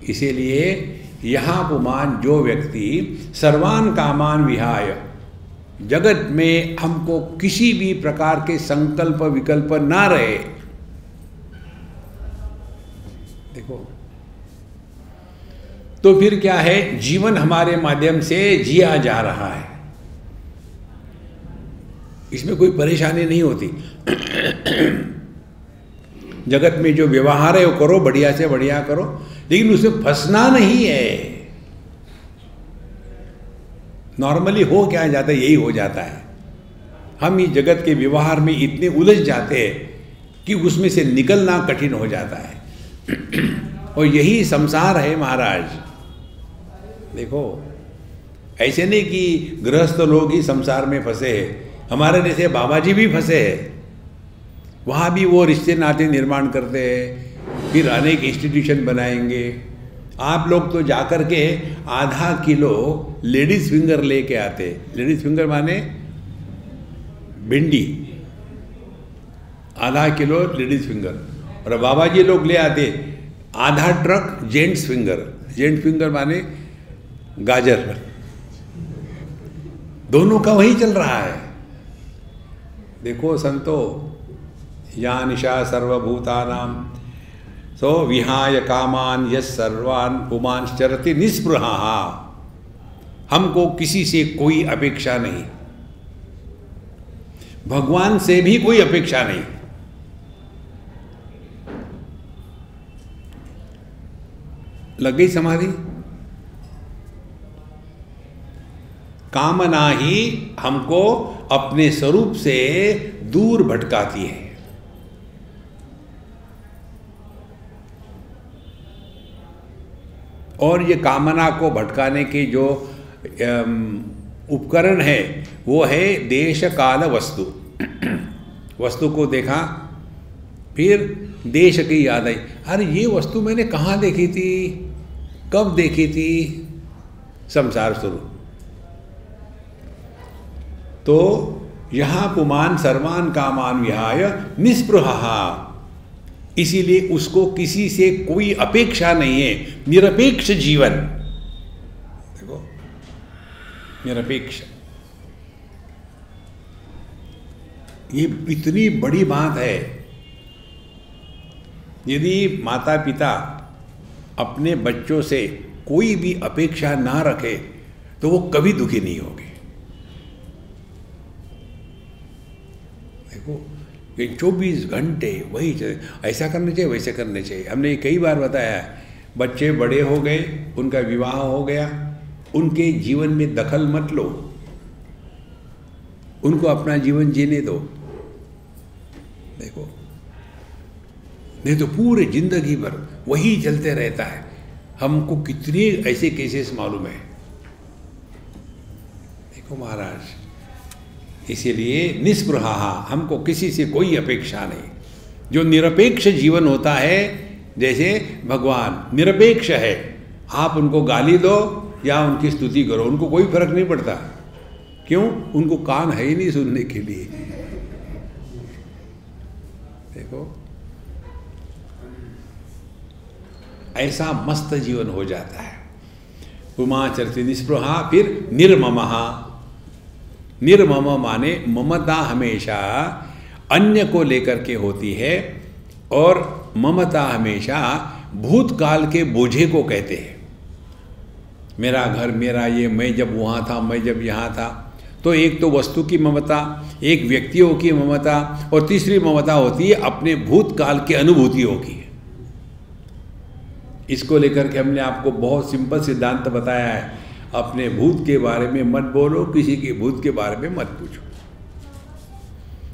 इसीलिए यहाँ पुमान जो व्यक्ति सर्वान कामान विहाय, जगत में हमको किसी भी प्रकार के संकल्प विकल्प ना रहे। देखो तो फिर क्या है, जीवन हमारे माध्यम से जिया जा रहा है, इसमें कोई परेशानी नहीं होती। जगत में जो व्यवहार है वो करो, बढ़िया से बढ़िया करो, लेकिन उसमें फंसना नहीं है। नॉर्मली हो क्या जाता है, यही हो जाता है। हम इस जगत के व्यवहार में इतने उलझ जाते हैं कि उसमें से निकलना कठिन हो जाता है। और यही संसार है महाराज। देखो ऐसे नहीं कि गृहस्थ लोग ही संसार में फंसे हैं, हमारे जैसे बाबा जी भी फंसे हैं। वहाँ भी वो रिश्ते नाते निर्माण करते हैं, फिर अनेक इंस्टीट्यूशन बनाएंगे। आप लोग तो जाकर के आधा किलो लेडीज फिंगर लेके आते। लेडीज फिंगर माने भिंडी, आधा किलो लेडीज फिंगर। और बाबा जी लोग ले आते आधा truck gents finger. Gents finger माने गाजर। दोनों का वही चल रहा है। देखो संतो, या निशा सर्वभूतानां सो विहाय कामान यस सर्वान पुमांश्चरति निस्पृहा। हमको किसी से कोई अपेक्षा नहीं, भगवान से भी कोई अपेक्षा नहीं। लग गई समाधि? कामना ही हमको अपने स्वरूप से दूर भटकाती है। और ये कामना को भटकाने के जो उपकरण है वो है देश काल वस्तु। वस्तु को देखा, फिर देश की याद आई, अरे ये वस्तु मैंने कहाँ देखी थी, कब देखी थी, संसार शुरू। तो यहाँ पुमान सर्वान कामान विहाय निस्पृहा, इसीलिए उसको किसी से कोई अपेक्षा नहीं है। निरपेक्ष जीवन। देखो निरपेक्ष, ये इतनी बड़ी बात है। यदि माता पिता अपने बच्चों से कोई भी अपेक्षा ना रखे तो वो कभी दुखी नहीं होंगे। देखो ये 24 घंटे वही ऐसा करने चाहिए, वैसे करने चाहिए। हमने ये कई बार बताया है। बच्चे बड़े हो गए, उनका विवाह हो गया, उनके जीवन में दखल मत लो, उनको अपना जीवन जीने दो। देखो नहीं तो पूरे जिंदगी भर वही चलते रहता है। हमको कितने ऐसे केसेस मालूम है। देखो महाराज, इसीलिए निस्पृहा, हमको किसी से कोई अपेक्षा नहीं। जो निरपेक्ष जीवन होता है, जैसे भगवान निरपेक्ष है, आप उनको गाली दो या उनकी स्तुति करो, उनको कोई फर्क नहीं पड़ता। क्यों? उनको कान है ही नहीं सुनने के लिए। देखो ऐसा मस्त जीवन हो जाता है। पुमाचरति निस्पृहा, फिर निर्ममहा। निर्मम माने ममता हमेशा अन्य को लेकर के होती है, और ममता हमेशा भूतकाल के बोझे को कहते हैं। मेरा घर, मेरा ये, मैं जब वहाँ था, मैं जब यहाँ था। तो एक तो वस्तु की ममता, एक व्यक्तियों की ममता, और तीसरी ममता होती है अपने भूतकाल की अनुभूतियों की। इसको लेकर के हमने आपको बहुत सिंपल सिद्धांत बताया है। अपने भूत के बारे में मत बोलो, किसी के भूत के बारे में मत पूछो।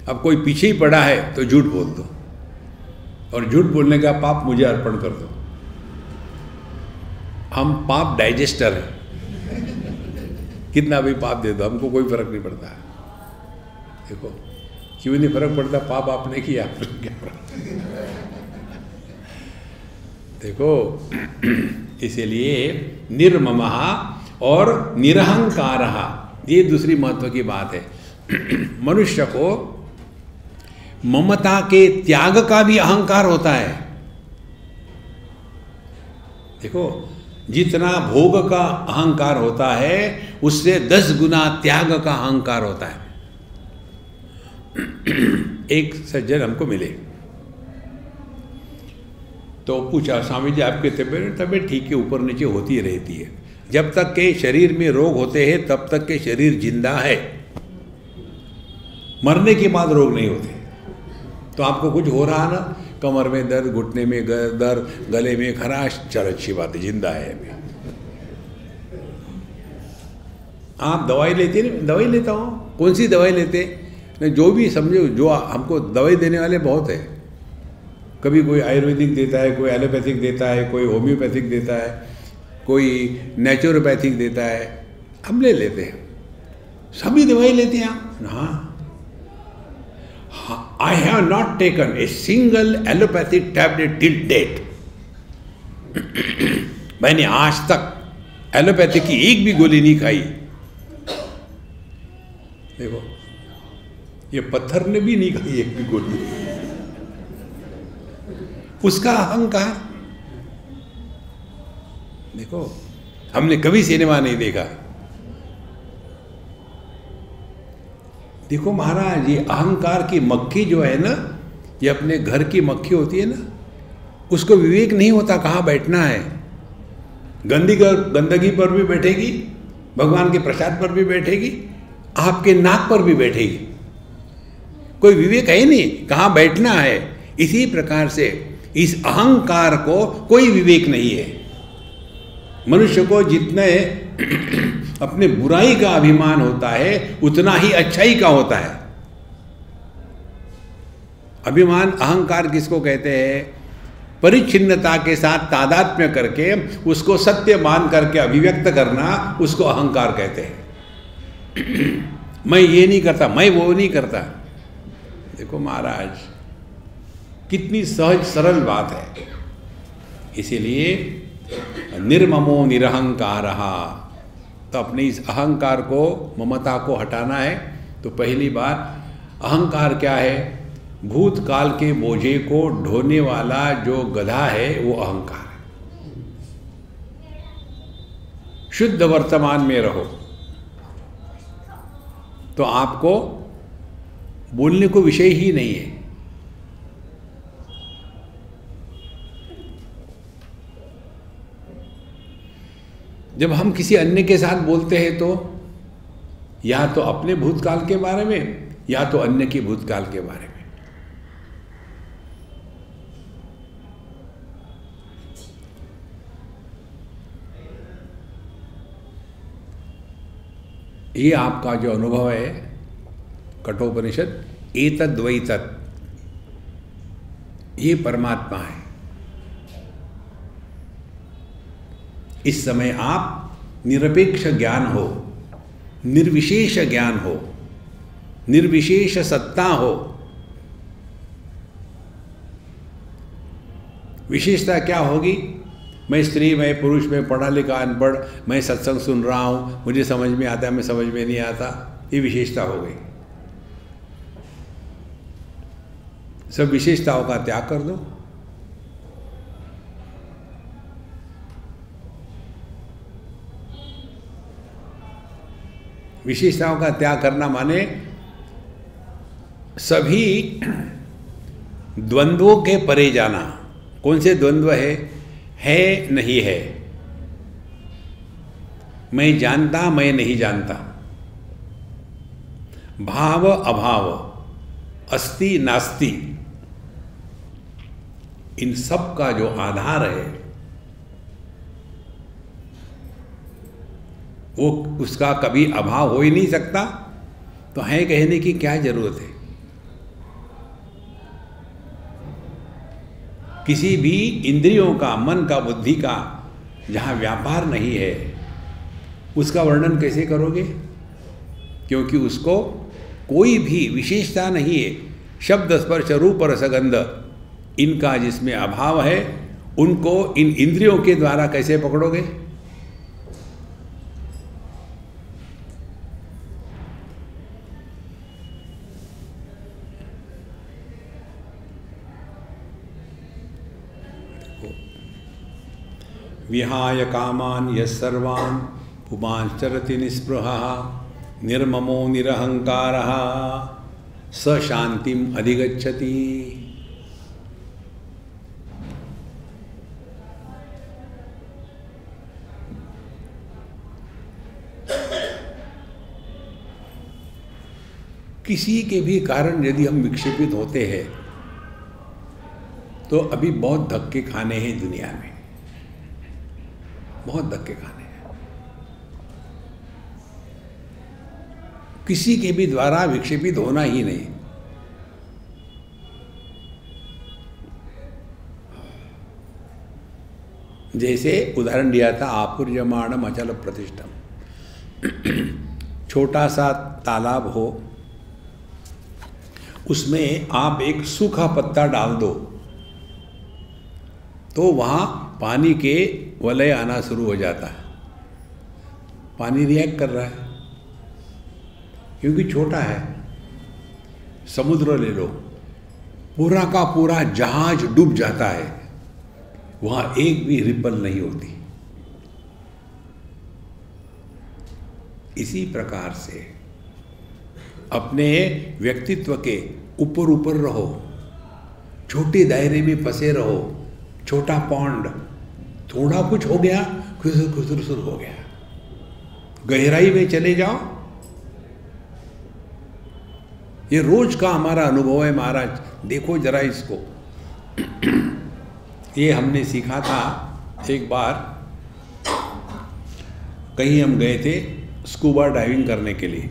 अब कोई पीछे ही पड़ा है तो झूठ बोल दो, और झूठ बोलने का पाप मुझे अर्पण कर दो। हम पाप डाइजेस्टर हैं, कितना भी पाप दे दो हमको कोई फर्क नहीं पड़ता। देखो क्यों नहीं फर्क पड़ता, पाप आपने किया, क्या फर्क। देखो इसीलिए निर्ममः और निरहंकारः, ये दूसरी महत्व की बात है। मनुष्य को ममता के त्याग का भी अहंकार होता है। देखो जितना भोग का अहंकार होता है उससे 10 गुना त्याग का अहंकार होता है। एक सज्जन हमको मिले तो पूछा, स्वामी जी आपकी तबीयत ठीक है, ऊपर नीचे होती रहती है, जब तक के शरीर में रोग होते हैं तब तक के शरीर जिंदा है, मरने के बाद रोग नहीं होते। तो आपको कुछ हो रहा ना, कमर में दर्द, घुटने में दर्द, गले में खराश, चल अच्छी बात है, जिंदा है अभी। आप दवाई लेते हैं? दवाई लेता हूँ। कौन सी दवाई लेते? जो भी समझो, जो हमको दवाई देने वाले बहुत है। कभी कोई आयुर्वेदिक देता है, कोई एलोपैथिक देता है, कोई होम्योपैथिक देता है, कोई नेचुरोपैथिक देता है, हम ले लेते हैं। सभी दवाई लेते हैं आप? हाँ, I have not taken a single allopathic tablet till date. मैंने आज तक एलोपैथी की एक भी गोली नहीं खाई। देखो ये पत्थर ने भी नहीं खाई एक भी गोली। उसका अहंकार देखो, हमने कभी सिनेमा नहीं देखा। देखो महाराज, ये अहंकार की मक्खी जो है ना, ये अपने घर की मक्खी होती है ना, उसको विवेक नहीं होता कहाँ बैठना है। गंदगी पर भी बैठेगी, भगवान के प्रसाद पर भी बैठेगी, आपके नाक पर भी बैठेगी। कोई विवेक है ही नहीं कहाँ बैठना है। इसी प्रकार से इस अहंकार को कोई विवेक नहीं है। मनुष्य को जितने अपने बुराई का अभिमान होता है उतना ही अच्छाई का होता है। अभिमान, अहंकार किसको कहते हैं? परिच्छिन्नता के साथ तादात्म्य करके उसको सत्य मान करके अभिव्यक्त करना, उसको अहंकार कहते हैं। मैं ये नहीं करता, मैं वो नहीं करता। देखो महाराज, कितनी सहज सरल बात है। इसीलिए निर्ममो निरहंकारः, तो अपने इस अहंकार को, ममता को हटाना है। तो पहली बात, अहंकार क्या है? भूतकाल के बोझे को ढोने वाला जो गधा है वो अहंकार है। शुद्ध वर्तमान में रहो तो आपको बोलने को विषय ही नहीं है। जब हम किसी अन्य के साथ बोलते हैं तो या तो अपने भूतकाल के बारे में या तो अन्य के भूतकाल के बारे में। ये आपका जो अनुभव है, कठोपनिषद, एतद् वै तत्, ये परमात्मा है। इस समय आप निरपेक्ष ज्ञान हो, निर्विशेष ज्ञान हो, निर्विशेष सत्ता हो। विशेषता क्या होगी? मैं स्त्री, मैं पुरुष, मैं पढ़ा लिखा अनपढ़, मैं सत्संग सुन रहा हूँ, मुझे समझ में आता है, मैं समझ में नहीं आता, ये विशेषता हो गई। सब विशेषताओं का त्याग कर दो। विशेषताओं का त्याग करना माने सभी द्वंद्वों के परे जाना। कौन से द्वंद्व है नहीं है, मैं जानता, मैं नहीं जानता, भाव अभाव, अस्ति नास्ति, इन सब का जो आधार है वो, उसका कभी अभाव हो ही नहीं सकता। तो है कहने की क्या जरूरत है? किसी भी इंद्रियों का, मन का, बुद्धि का जहाँ व्यापार नहीं है उसका वर्णन कैसे करोगे? क्योंकि उसको कोई भी विशेषता नहीं है। शब्द, स्पर्श, रूप, रसगंध इनका जिसमें अभाव है, उनको इन इंद्रियों के द्वारा कैसे पकड़ोगे? विहाय कामान यस्सर्वान् पुमांश्चरति निःस्पृहः निर्ममो निरहंकारः स शांतिम अधिगच्छति। किसी के भी कारण यदि हम विक्षेपित होते हैं तो अभी बहुत धक्के खाने हैं दुनिया में, बहुत धक्के खाने हैं। किसी के भी द्वारा विक्षेपित होना ही नहीं। जैसे उदाहरण दिया था आपूर्यमाणम अचल प्रतिष्ठम। छोटा सा तालाब हो, उसमें आप एक सूखा पत्ता डाल दो तो वहाँ पानी के वलय आना शुरू हो जाता है। पानी रिएक्ट कर रहा है क्योंकि छोटा है। समुद्र ले लो, पूरा का पूरा जहाज डूब जाता है, वहाँ एक भी रिपल नहीं होती। इसी प्रकार से अपने व्यक्तित्व के ऊपर ऊपर रहो, छोटे दायरे में फंसे रहो, छोटा पॉन्ड, थोड़ा कुछ हो गया खुसुर खुसुर हो गया। गहराई में चले जाओ। ये रोज का हमारा अनुभव है महाराज, देखो जरा इसको। ये हमने सीखा था एक बार, कहीं हम गए थे स्कूबा डाइविंग करने के लिए,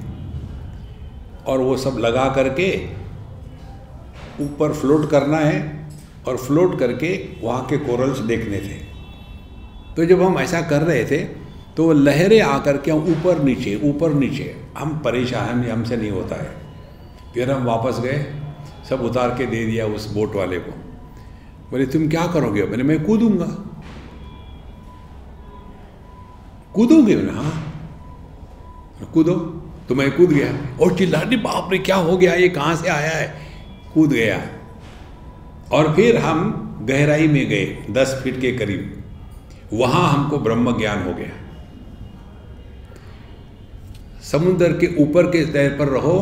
और वो सब लगा करके ऊपर फ्लोट करना है और फ्लोट करके वहाँ के कोरल्स देखने थे। तो जब हम ऐसा कर रहे थे तो लहरें आकर के हम ऊपर नीचे, हम परेशान, हमसे नहीं होता है। फिर हम वापस गए, सब उतार के दे दिया उस बोट वाले को। बोले तुम क्या करोगे? मैंने मैं कूदूंगा। कूदोगे? मैंने हाँ। कूदो। तो मैं कूद गया और चिल्लाने, बाप रे क्या हो गया, ये कहाँ से आया है? कूद गया। और फिर हम गहराई में गए 10 फीट के करीब, वहाँ हमको ब्रह्म ज्ञान हो गया। समुद्र के ऊपर के स्तर पर रहो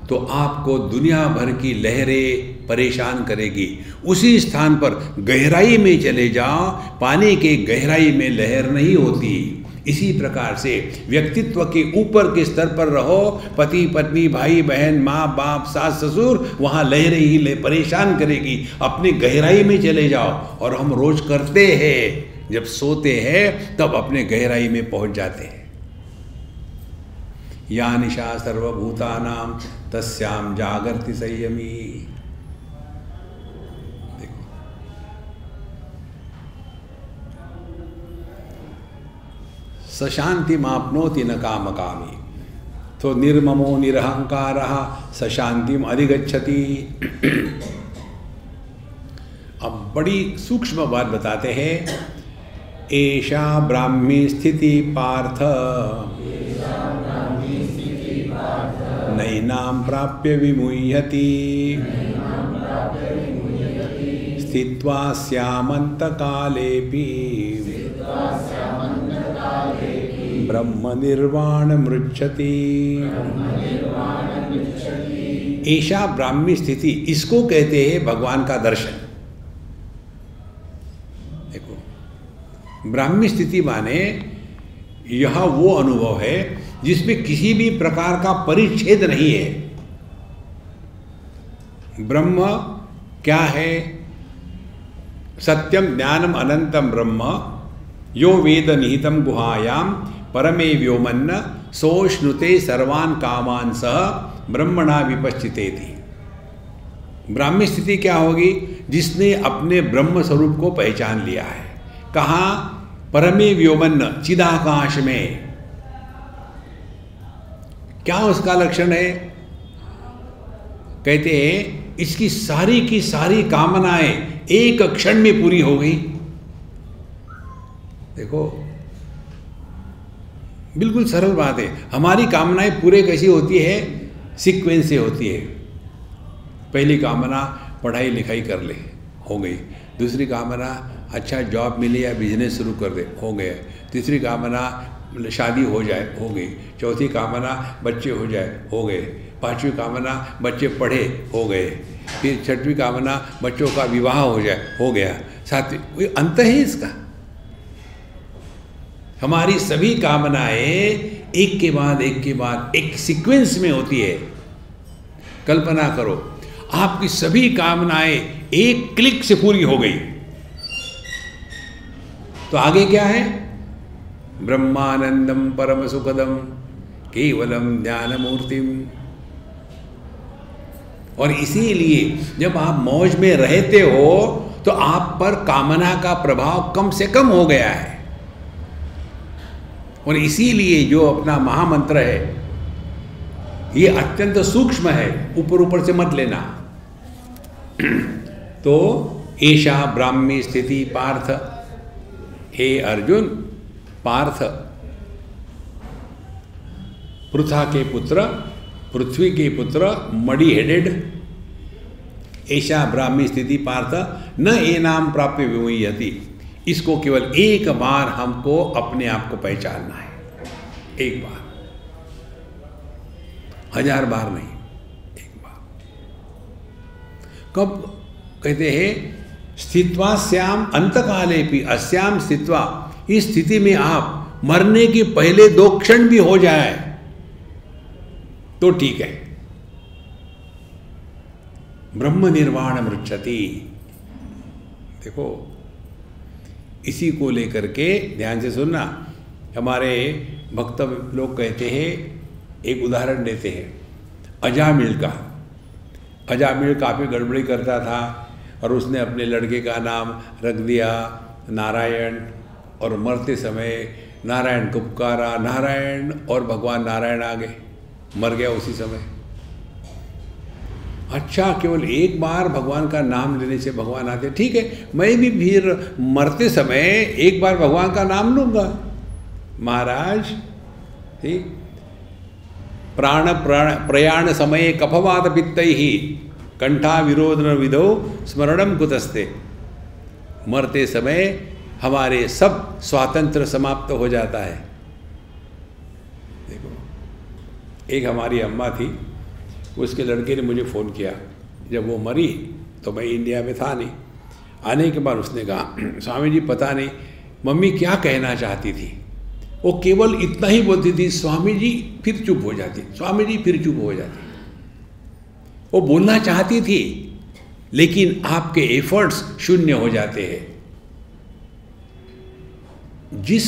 तो आपको दुनिया भर की लहरें परेशान करेगी। उसी स्थान पर गहराई में चले जाओ, पानी के गहराई में लहर नहीं होती। इसी प्रकार से व्यक्तित्व के ऊपर के स्तर पर रहो, पति पत्नी, भाई बहन, माँ बाप, सास ससुर, वहाँ लहरें ही परेशान करेगी। अपनी गहराई में चले जाओ। और हम रोज करते हैं, जब सोते हैं तब अपने गहराई में पहुँच जाते हैं। या निशा सर्वभूतानां तस्याम जागर्ति संयमी। देखो, सशांति माप्नोति न कामकामी। तो निर्ममो निरहंकारः सशांतिम अधिगच्छति। अब बड़ी सूक्ष्म बात बताते हैं। एषा ब्राह्मी स्थिति पार्थ नैनां प्राप्य विमुह्यति स्थित्वा स्यामन्तकालेऽपि ब्रह्म निर्वाण मृच्छति। ऐसा ब्राह्मी स्थिति, इसको कहते हैं भगवान का दर्शन। देखो, ब्राह्मी स्थिति माने यह वो अनुभव है जिसमें किसी भी प्रकार का परिच्छेद नहीं है। ब्रह्म क्या है? सत्यम ज्ञानम अनंतम ब्रह्म यो वेद निहितम गुहायाम परमे व्योमन्न सोष्णुते सर्वान कामान सह ब्रह्मणा विपश्चितेति। ब्राह्मी स्थिति क्या होगी? जिसने अपने ब्रह्म स्वरूप को पहचान लिया है। कहाँ? परमे व्योमन्न चिदाकाश में। क्या उसका लक्षण है? कहते हैं इसकी सारी की सारी कामनाएं एक क्षण में पूरी हो गई। देखो, बिल्कुल सरल बात है। हमारी कामनाएं पूरे कैसी होती है? सीक्वेंस से होती है। पहली कामना पढ़ाई लिखाई कर ले, हो गई। दूसरी कामना अच्छा जॉब मिले या बिजनेस शुरू कर दे, हो गया। तीसरी कामना शादी हो जाए, हो गई। चौथी कामना बच्चे हो जाए, हो गए। पांचवी कामना बच्चे पढ़े, हो गए। फिर छठवीं कामना बच्चों का विवाह हो जाए, हो गया। सातवीं, कोई अंत है इसका? हमारी सभी कामनाएं एक के बाद एक के बाद एक सीक्वेंस में होती है। कल्पना करो, आपकी सभी कामनाएं एक क्लिक से पूरी हो गई, तो आगे क्या है? ब्रह्मानंदम परम सुखदम केवलम ज्ञानमूर्तिम। और इसीलिए जब आप मौज में रहते हो तो आप पर कामना का प्रभाव कम से कम हो गया है। और इसीलिए जो अपना महामंत्र है ये अत्यंत सूक्ष्म है, ऊपर ऊपर से मत लेना। तो ऐशा ब्राह्मी स्थिति पार्थ, हे अर्जुन, पार्थ पृथा के पुत्र, पृथ्वी के पुत्र, मड़ी हेडेड, ऐशा ब्राह्मी स्थिति पार्थ न एनाम प्राप्य विमुह्यति। इसको केवल एक बार हमको अपने आप को पहचानना है, एक बार, 1000 बार नहीं, एक बार। कब कहते हैं? स्थित्वा श्याम अंतकाले भी अस्याम स्थित्वा। इस स्थिति में आप मरने के पहले 2 क्षण भी हो जाए तो ठीक है। ब्रह्म निर्वाण मृच्छति। देखो, इसी को लेकर के ध्यान से सुनना। हमारे भक्त लोग कहते हैं, एक उदाहरण देते हैं अजामिल का। अजामिल काफ़ी गड़बड़ी करता था और उसने अपने लड़के का नाम रख दिया नारायण, और मरते समय नारायण को पुकारा, नारायण, और भगवान नारायण आ गए, मर गया उसी समय। अच्छा, केवल एक बार भगवान का नाम लेने से भगवान आते, ठीक है, मैं भी फिर मरते समय एक बार भगवान का नाम लूँगा। महाराज, ठीक, प्राण प्रयाण समय कफवात पित्तैहि कंठा विरोधन विधो स्मरणम कुतस्ते। मरते समय हमारे सब स्वातंत्र समाप्त हो जाता है। देखो, एक हमारी अम्मा थी, उसके लड़के ने मुझे फ़ोन किया। जब वो मरी तो मैं इंडिया में था नहीं। आने के बाद उसने कहा, स्वामी जी पता नहीं मम्मी क्या कहना चाहती थी। वो केवल इतना ही बोलती थी, स्वामी जी, फिर चुप हो जाती, स्वामी जी, फिर चुप हो जाती। वो बोलना चाहती थी लेकिन आपके एफर्ट्स शून्य हो जाते हैं। जिस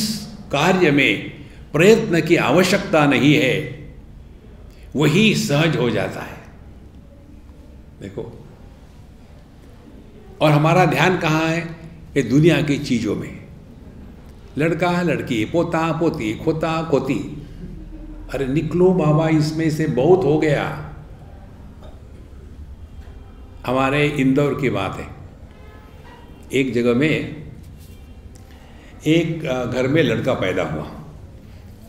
कार्य में प्रयत्न की आवश्यकता नहीं है वही सहज हो जाता है। देखो, और हमारा ध्यान कहाँ है? ये दुनिया की चीजों में। लड़का लड़की, पोता पोती, खोता खोती। अरे निकलो बाबा, इसमें से बहुत हो गया। हमारे इंदौर की बात है। एक जगह में एक घर में लड़का पैदा हुआ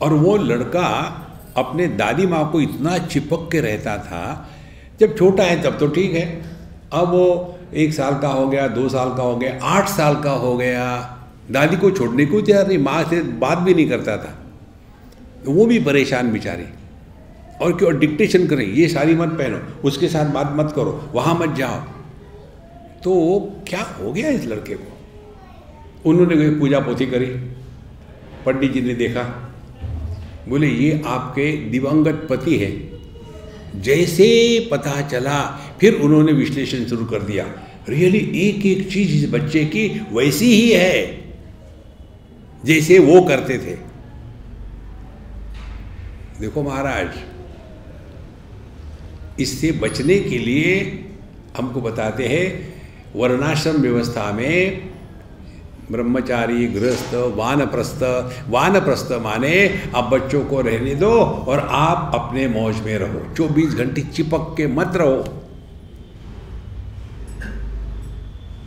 और वो लड़का अपने दादी माँ को इतना चिपक के रहता था। जब छोटा है तब तो ठीक है, अब वो 1 साल का हो गया, 2 साल का हो गया, 8 साल का हो गया, दादी को छोड़ने को तैयार नहीं, माँ से बात भी नहीं करता था। वो भी परेशान बेचारी, और क्यों डिक्टेशन करें, ये साड़ी मत पहनो, उसके साथ बात मत करो, वहाँ मत जाओ। तो क्या हो गया इस लड़के को? उन्होंने कोई पूजा पोथी करी, पंडित जी ने देखा, बोले ये आपके दिवंगत पति है। जैसे पता चला फिर उन्होंने विश्लेषण शुरू कर दिया, रियली एक एक चीज इस बच्चे की वैसी ही है जैसे वो करते थे। देखो महाराज, इससे बचने के लिए हमको बताते हैं वर्णाश्रम व्यवस्था में ब्रह्मचारी, गृहस्थ, वानप्रस्थ। वानप्रस्थ माने आप बच्चों को रहने दो और आप अपने मौज में रहो, 24 घंटे चिपक के मत रहो।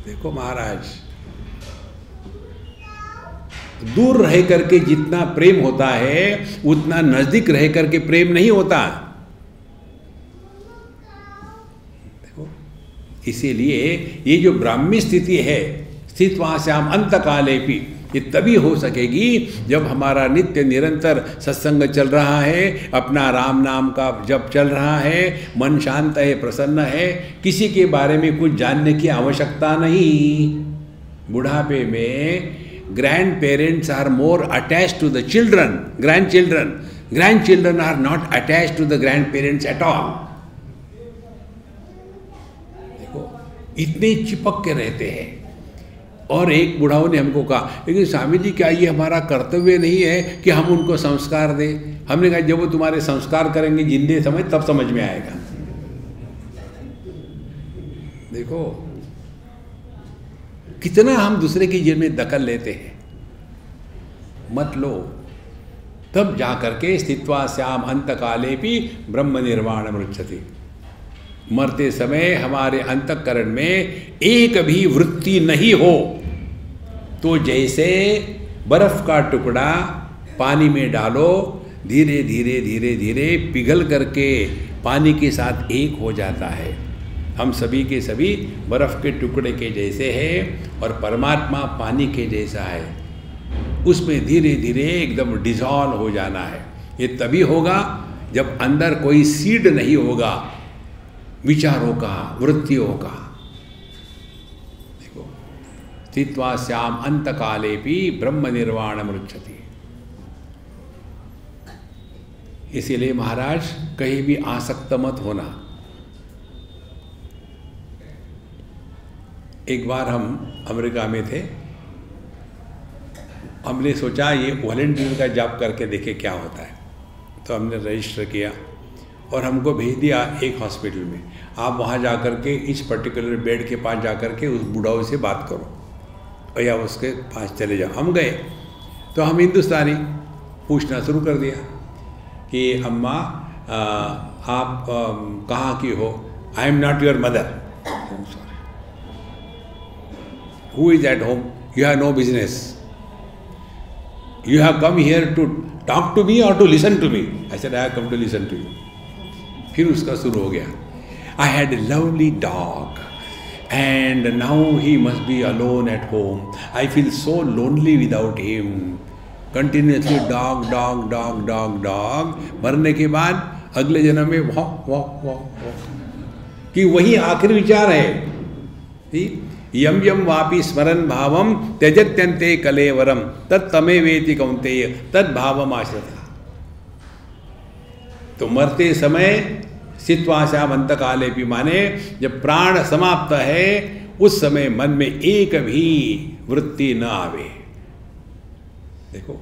देखो महाराज, दूर रह करके जितना प्रेम होता है उतना नजदीक रह करके प्रेम नहीं होता। देखो, इसीलिए ये जो ब्राह्मी स्थिति है, स्थित्वास्याम अंतकालेपि, ये तभी हो सकेगी जब हमारा नित्य निरंतर सत्संग चल रहा है, अपना राम नाम का जप चल रहा है, मन शांत है, प्रसन्न है, किसी के बारे में कुछ जानने की आवश्यकता नहीं। बुढ़ापे में grand parents are more attached to the children, grand children are not attached to the grand parents at all. देखो, इतने चिपक के रहते हैं। और एक बुढ़ाओं ने हमको कहा, लेकिन स्वामी जी क्या ये हमारा कर्तव्य नहीं है कि हम उनको संस्कार दें? हमने कहा जब वो तुम्हारे संस्कार करेंगे जिंदे समय, तब समझ में आएगा। देखो कितना हम दूसरे की जीवन में दखल लेते हैं। मत लो, तब जाकर के स्थित्वास्याम अंतकालेपि ब्रह्म निर्वाण मृच्छति। मरते समय हमारे अंतःकरण में एक भी वृत्ति नहीं हो तो जैसे बर्फ का टुकड़ा पानी में डालो, धीरे धीरे धीरे धीरे पिघल करके पानी के साथ एक हो जाता है। हम सभी के सभी बर्फ के टुकड़े के जैसे हैं और परमात्मा पानी के जैसा है। उसमें धीरे धीरे एकदम डिसॉल्व हो जाना है। ये तभी होगा जब अंदर कोई सीड नहीं होगा विचारों का, वृत्तियों का। देखो, स्थित्वास्याम अंतकालेपि ब्रह्म निर्वाण मृच्छति। इसीलिए महाराज कहीं भी आसक्त मत होना। एक बार हम अमेरिका में थे, हमने सोचा ये वॉलंटियर का जॉब करके देखे क्या होता है, तो हमने रजिस्टर किया और हमको भेज दिया एक हॉस्पिटल में। आप वहाँ जाकर के इस पर्टिकुलर बेड के पास जाकर के उस बुढ़ाऊ से बात करो या उसके पास चले जाओ। हम गए तो हम हिंदुस्तानी पूछना शुरू कर दिया कि अम्मा आप कहाँ की हो? I am not your mother. Who is at home? You have no business. You have come here to talk to me or to listen to me? I said, I have come to listen to you. फिर उसका शुरू हो गया। I had a lovely dog and now he must be alone at home. I feel so lonely without him. Continuously dog, dog, dog, dog, dog. मरने के बाद अगले जन्म में वाह कि वही आखिरी विचार है। यम यम वापि स्मरन भावम त्यजत्यन्ते कलेवरम तत्तमेवेति कौन्तेय तद भावम आश्रिता। तो मरते समय स्थित्वास्याम अंतकालेपि माने जब प्राण समाप्त है उस समय मन में एक भी वृत्ति न आवे। देखो,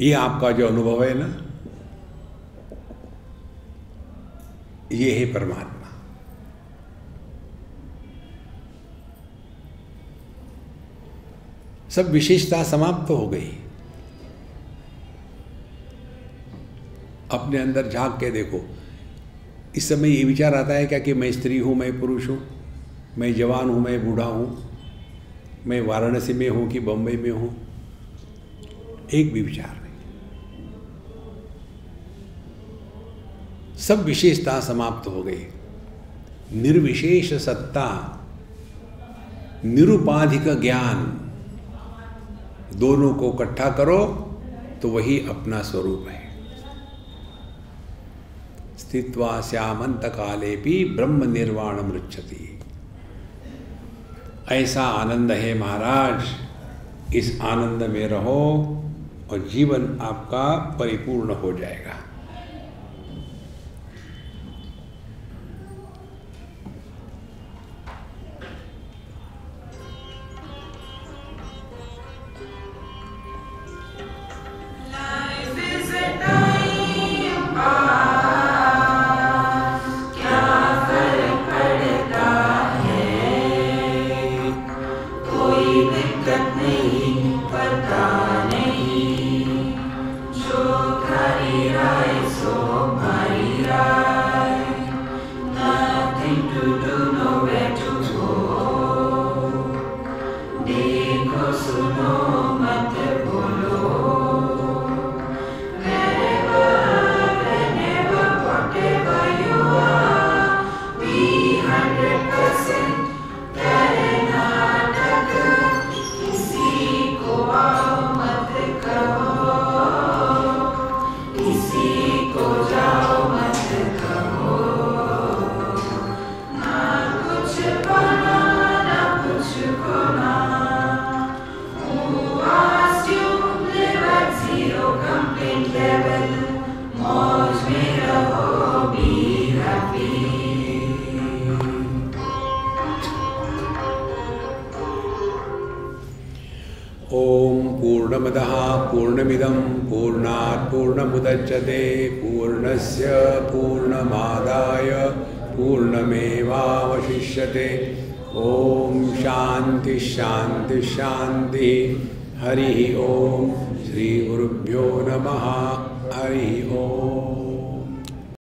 ये आपका जो अनुभव है ना, ये है परमात्मा। सब विशेषता समाप्त हो गई। अपने अंदर झांक के देखो। इस समय ये विचार आता है क्या कि मैं स्त्री हूं, मैं पुरुष हूं, मैं जवान हूं, मैं बूढ़ा हूं, मैं वाराणसी में हूं कि बम्बई में हूं? एक भी विचार नहीं। सब विशेषता समाप्त हो गई। निर्विशेष सत्ता, निरुपाधिक ज्ञान, दोनों को इकट्ठा करो तो वही अपना स्वरूप है। स्थित्वास्यामन्तकालेपि ब्रह्म निर्वाण मृच्छति। ऐसा आनंद है महाराज। इस आनंद में रहो और जीवन आपका परिपूर्ण हो जाएगा। ओम पूर्णमदः पूर्णमिदं पूर्णात् पूर्णमुदच्यते पूर्णस्य पूर्णमादाय पूर्णमेवावशिष्यते। ओम शांति शांति शांति। हरि ओम। श्री गुरुभ्यो नमः। हरि ओम।